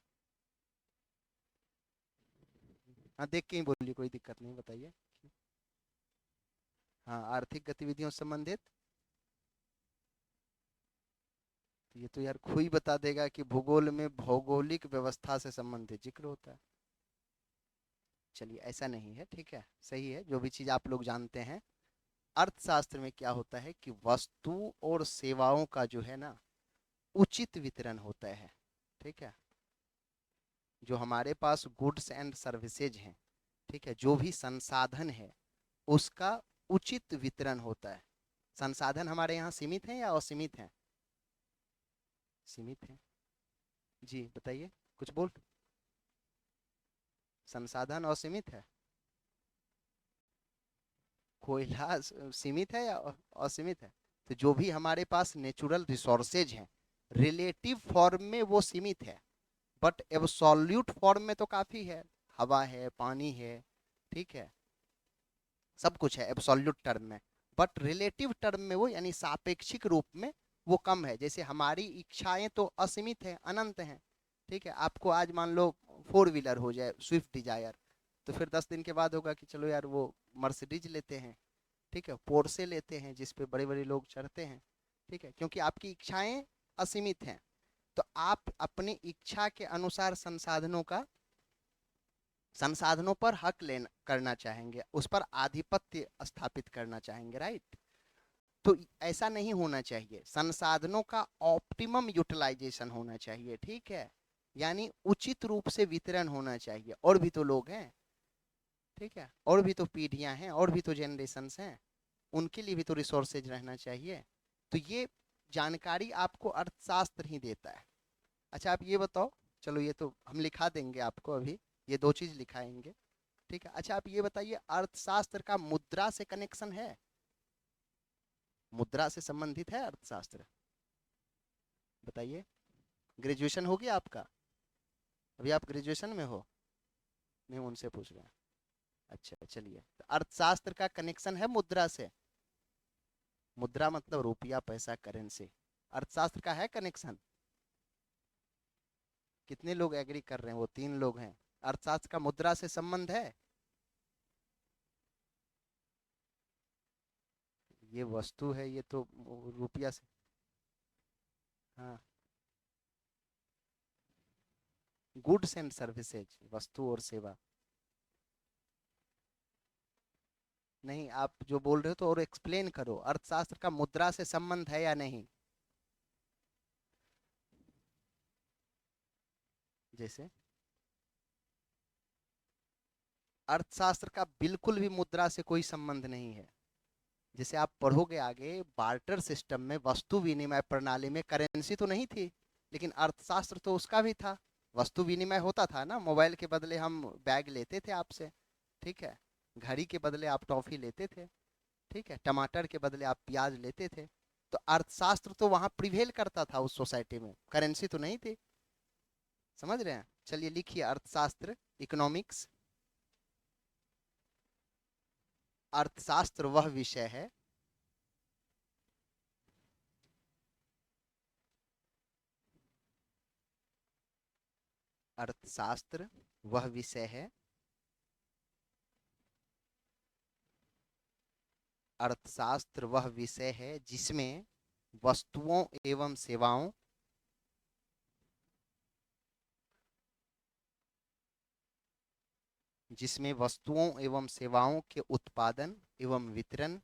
हाँ देख के ही बोलिए, कोई दिक्कत नहीं, बताइए। हाँ, आर्थिक गतिविधियों से संबंधित। तो ये तो यार खुद ही बता देगा कि भूगोल में भौगोलिक व्यवस्था से संबंधित जिक्र होता है। चलिए ऐसा नहीं है, ठीक है, सही है, जो भी चीज आप लोग जानते हैं। अर्थशास्त्र में क्या होता है कि वस्तु और सेवाओं का जो है ना, उचित वितरण होता है। ठीक है, जो हमारे पास गुड्स एंड सर्विसेज हैं, ठीक है, जो भी संसाधन है उसका उचित वितरण होता है। संसाधन हमारे यहाँ सीमित हैं या असीमित हैं? सीमित हैं। जी बताइए, कुछ बोल। संसाधन असीमित है? कोयला सीमित है या असीमित है? तो जो भी हमारे पास नेचुरल रिसोर्सेज हैं, रिलेटिव फॉर्म में वो सीमित है, बट एब्सोल्यूट फॉर्म में तो काफी है। हवा है, पानी है, ठीक है, सब कुछ है एब्सोल्यूट टर्म में। बट रिलेटिव टर्म में वो, यानी सापेक्षिक रूप में वो कम है। जैसे हमारी इच्छाएं तो असीमित है, अनंत हैं। ठीक है, आपको आज मान लो फोर व्हीलर हो जाए, स्विफ्ट डिजायर, तो फिर 10 दिन के बाद होगा कि चलो यार वो मर्सिडीज लेते हैं, ठीक है, पोर्से लेते हैं जिस पे बड़े बड़े लोग चढ़ते हैं। ठीक है, क्योंकि आपकी इच्छाएं असीमित हैं। तो आप अपनी इच्छा के अनुसार संसाधनों पर हक लेना करना चाहेंगे, उस पर आधिपत्य स्थापित करना चाहेंगे, राइट? तो ऐसा नहीं होना चाहिए, संसाधनों का ऑप्टिमम यूटिलाइजेशन होना चाहिए, ठीक है, यानी उचित रूप से वितरण होना चाहिए। और भी तो लोग हैं, ठीक है, और भी तो पीढ़ियां हैं, और भी तो जनरेशन्स हैं, उनके लिए भी तो रिसोर्सेज रहना चाहिए। तो ये जानकारी आपको अर्थशास्त्र ही देता है। अच्छा आप ये बताओ, चलो ये तो हम लिखा देंगे आपको अभी, ये दो चीज लिखाएंगे, ठीक है। अच्छा आप ये बताइए, अर्थशास्त्र का मुद्रा से कनेक्शन है? मुद्रा से संबंधित है अर्थशास्त्र? बताइए। ग्रेजुएशन हो गया आपका? अभी आप ग्रेजुएशन में हो? नहीं, उनसे पूछ रहे हैं। अच्छा चलिए, तो अर्थशास्त्र का कनेक्शन है मुद्रा से? मुद्रा मतलब रुपया, पैसा, करेंसी। अर्थशास्त्र का है कनेक्शन? कितने लोग एग्री कर रहे हैं? वो 3 लोग हैं। अर्थशास्त्र का मुद्रा से संबंध है? ये वस्तु है, ये तो रुपया से। हाँ, गुड्स एंड सर्विसेज, वस्तु और सेवा। नहीं, आप जो बोल रहे हो तो और एक्सप्लेन करो, अर्थशास्त्र का मुद्रा से संबंध है या नहीं? जैसे अर्थशास्त्र का बिल्कुल भी मुद्रा से कोई संबंध नहीं है। जैसे आप पढ़ोगे आगे, बार्टर सिस्टम में, वस्तु विनिमय प्रणाली में करेंसी तो नहीं थी, लेकिन अर्थशास्त्र तो उसका भी था। वस्तु विनिमय होता था ना, मोबाइल के बदले हम बैग लेते थे आपसे, ठीक है, घड़ी के बदले आप टॉफी लेते थे, ठीक है, टमाटर के बदले आप प्याज लेते थे। तो अर्थशास्त्र तो वहां प्रिवेल करता था उस सोसाइटी में, करेंसी तो नहीं थी। समझ रहे हैं? चलिए लिखिए, अर्थशास्त्र, इकोनॉमिक्स। अर्थशास्त्र वह विषय है अर्थशास्त्र वह विषय है अर्थशास्त्र वह विषय है जिसमें वस्तुओं एवं सेवाओं जिसमें वस्तुओं एवं सेवाओं के उत्पादन एवं वितरण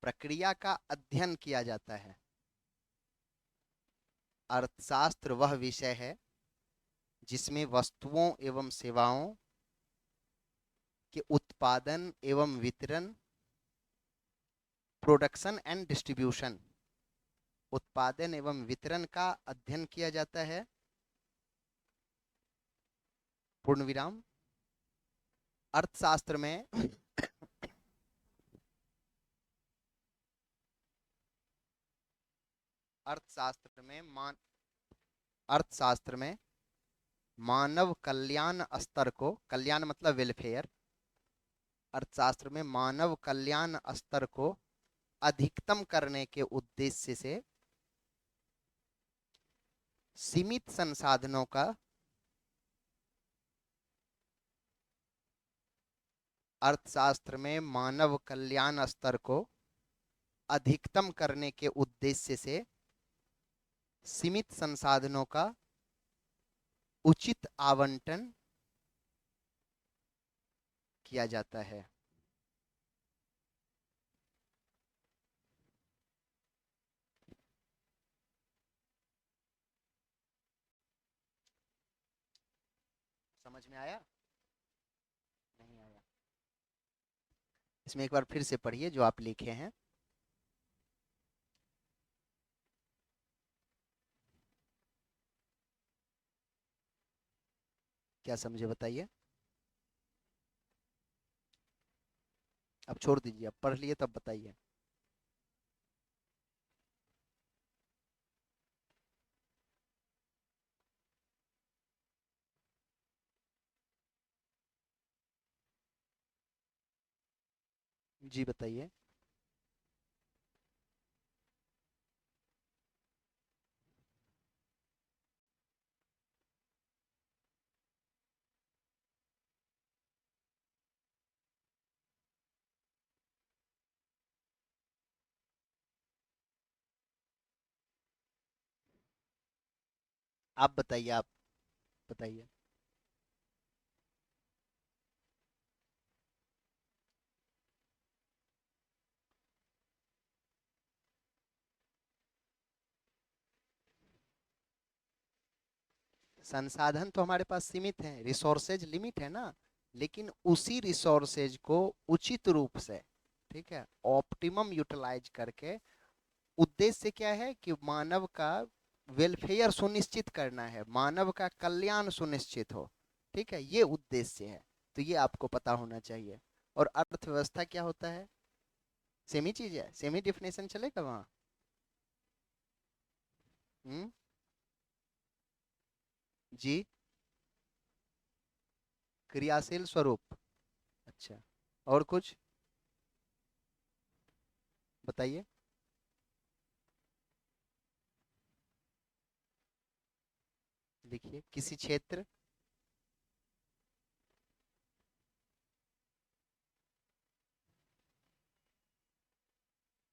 प्रक्रिया का अध्ययन किया जाता है। अर्थशास्त्र वह विषय है जिसमें वस्तुओं एवं सेवाओं के उत्पादन एवं वितरण, प्रोडक्शन एंड डिस्ट्रीब्यूशन, उत्पादन एवं वितरण का अध्ययन किया जाता है। पूर्ण विराम। अर्थशास्त्र में अर्थशास्त्र में मान अर्थशास्त्र में मानव कल्याण स्तर को, कल्याण मतलब वेलफेयर, अर्थशास्त्र में मानव कल्याण स्तर को अधिकतम करने के उद्देश्य से सीमित संसाधनों का अर्थशास्त्र में मानव कल्याण स्तर को अधिकतम करने के उद्देश्य से सीमित संसाधनों का उचित आवंटन किया जाता है। समझ में आया? नहीं आया? इसमें एक बार फिर से पढ़िए जो आप लिखे हैं। क्या समझे बताइए? अब छोड़ दीजिए, अब पढ़ लिए तब बताइए। जी बताइए। आप बताइए, आप बताइए। संसाधन तो हमारे पास सीमित हैं, रिसोर्सेज लिमिट है ना, लेकिन उसी रिसोर्सेज को उचित रूप से, ठीक है, ऑप्टिमम यूटिलाइज करके, उद्देश्य क्या है कि मानव का वेलफेयर सुनिश्चित करना है, मानव का कल्याण सुनिश्चित हो, ठीक है, ये उद्देश्य है। तो ये आपको पता होना चाहिए। और अर्थव्यवस्था क्या होता है? सेमी चीज है, सेमी डिफिनेशन चलेगा वहाँ? हम्म। जी। क्रियाशील स्वरूप। अच्छा, और कुछ बताइए। लिखिए किसी क्षेत्र,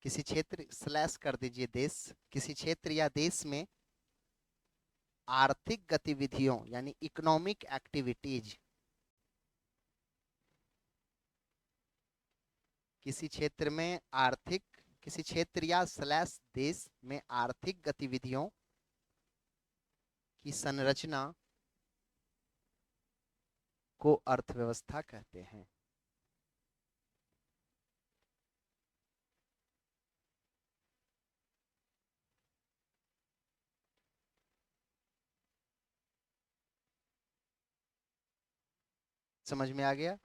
किसी क्षेत्र स्लैश कर दीजिए देश, किसी क्षेत्र या देश में आर्थिक गतिविधियों यानी इकोनॉमिक एक्टिविटीज, किसी क्षेत्र में आर्थिक, किसी क्षेत्र या स्लैश देश में आर्थिक गतिविधियों की संरचना को अर्थव्यवस्था कहते हैं। समझ में आ गया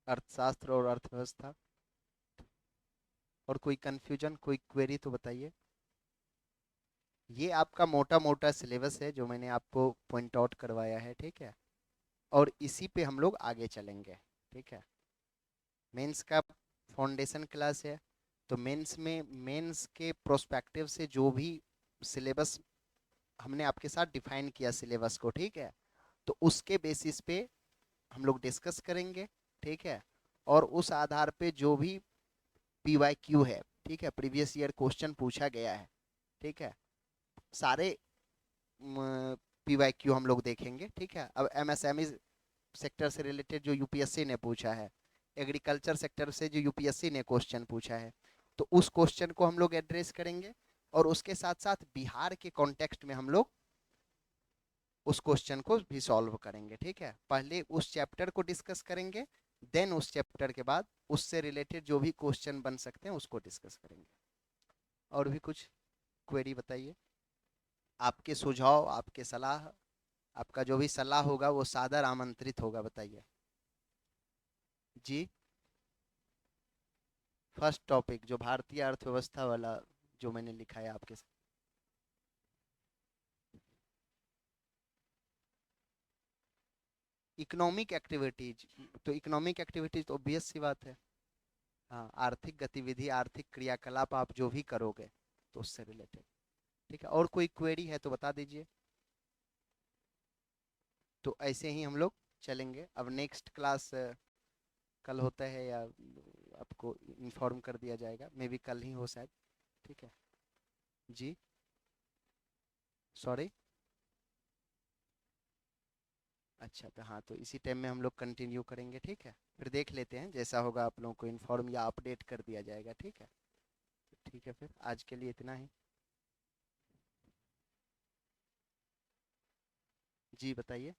अर्थशास्त्र और अर्थव्यवस्था? और कोई कंफ्यूजन, कोई क्वेरी तो बताइए। ये आपका मोटा मोटा सिलेबस है जो मैंने आपको पॉइंट आउट करवाया है, ठीक है, और इसी पे हम लोग आगे चलेंगे, ठीक है। मेंस का फाउंडेशन क्लास है, तो मेंस में मेंस के प्रोस्पेक्टिव से जो भी सिलेबस हमने आपके साथ डिफाइन किया सिलेबस को, ठीक है, तो उसके बेसिस पे हम लोग डिस्कस करेंगे, ठीक है, और उस आधार पे जो भी पीवाईक्यू है, ठीक है, प्रीवियस ईयर क्वेश्चन पूछा गया है, ठीक है, सारे पीवाईक्यू हम लोग देखेंगे, ठीक है। अब एमएसएमई सेक्टर से रिलेटेड जो यूपीएससी ने पूछा है, एग्रीकल्चर सेक्टर से जो यूपीएससी ने क्वेश्चन पूछा है, तो उस क्वेश्चन को हम लोग एड्रेस करेंगे, और उसके साथ साथ बिहार के कॉन्टेक्स्ट में हम लोग उस क्वेश्चन को भी सॉल्व करेंगे, ठीक है। पहले उस चैप्टर को डिस्कस करेंगे, देन उस चैप्टर के बाद उससे रिलेटेड जो भी क्वेश्चन बन सकते हैं उसको डिस्कस करेंगे। और भी कुछ क्वेरी बताइए, आपके सुझाव, आपके सलाह, आपका जो भी सलाह होगा वो सादर आमंत्रित होगा, बताइए जी। फर्स्ट टॉपिक जो भारतीय अर्थव्यवस्था वाला जो मैंने लिखा है आपके साथ, इकोनॉमिक एक्टिविटीज, तो इकोनॉमिक एक्टिविटीज तो ऑब्वियस सी बात है, हाँ, आर्थिक गतिविधि, आर्थिक क्रियाकलाप आप जो भी करोगे तो उससे रिलेटेड, ठीक है। और कोई क्वेरी है तो बता दीजिए। तो ऐसे ही हम लोग चलेंगे। अब नेक्स्ट क्लास कल होता है या आपको इन्फॉर्म कर दिया जाएगा, मे बी कल ही हो शायद, ठीक है जी। सॉरी, अच्छा, तो हाँ, तो इसी टाइम में हम लोग कंटिन्यू करेंगे, ठीक है। फिर देख लेते हैं, जैसा होगा आप लोगों को इन्फॉर्म या अपडेट कर दिया जाएगा, ठीक है। ठीक है, फिर आज के लिए इतना ही। जी बताइए।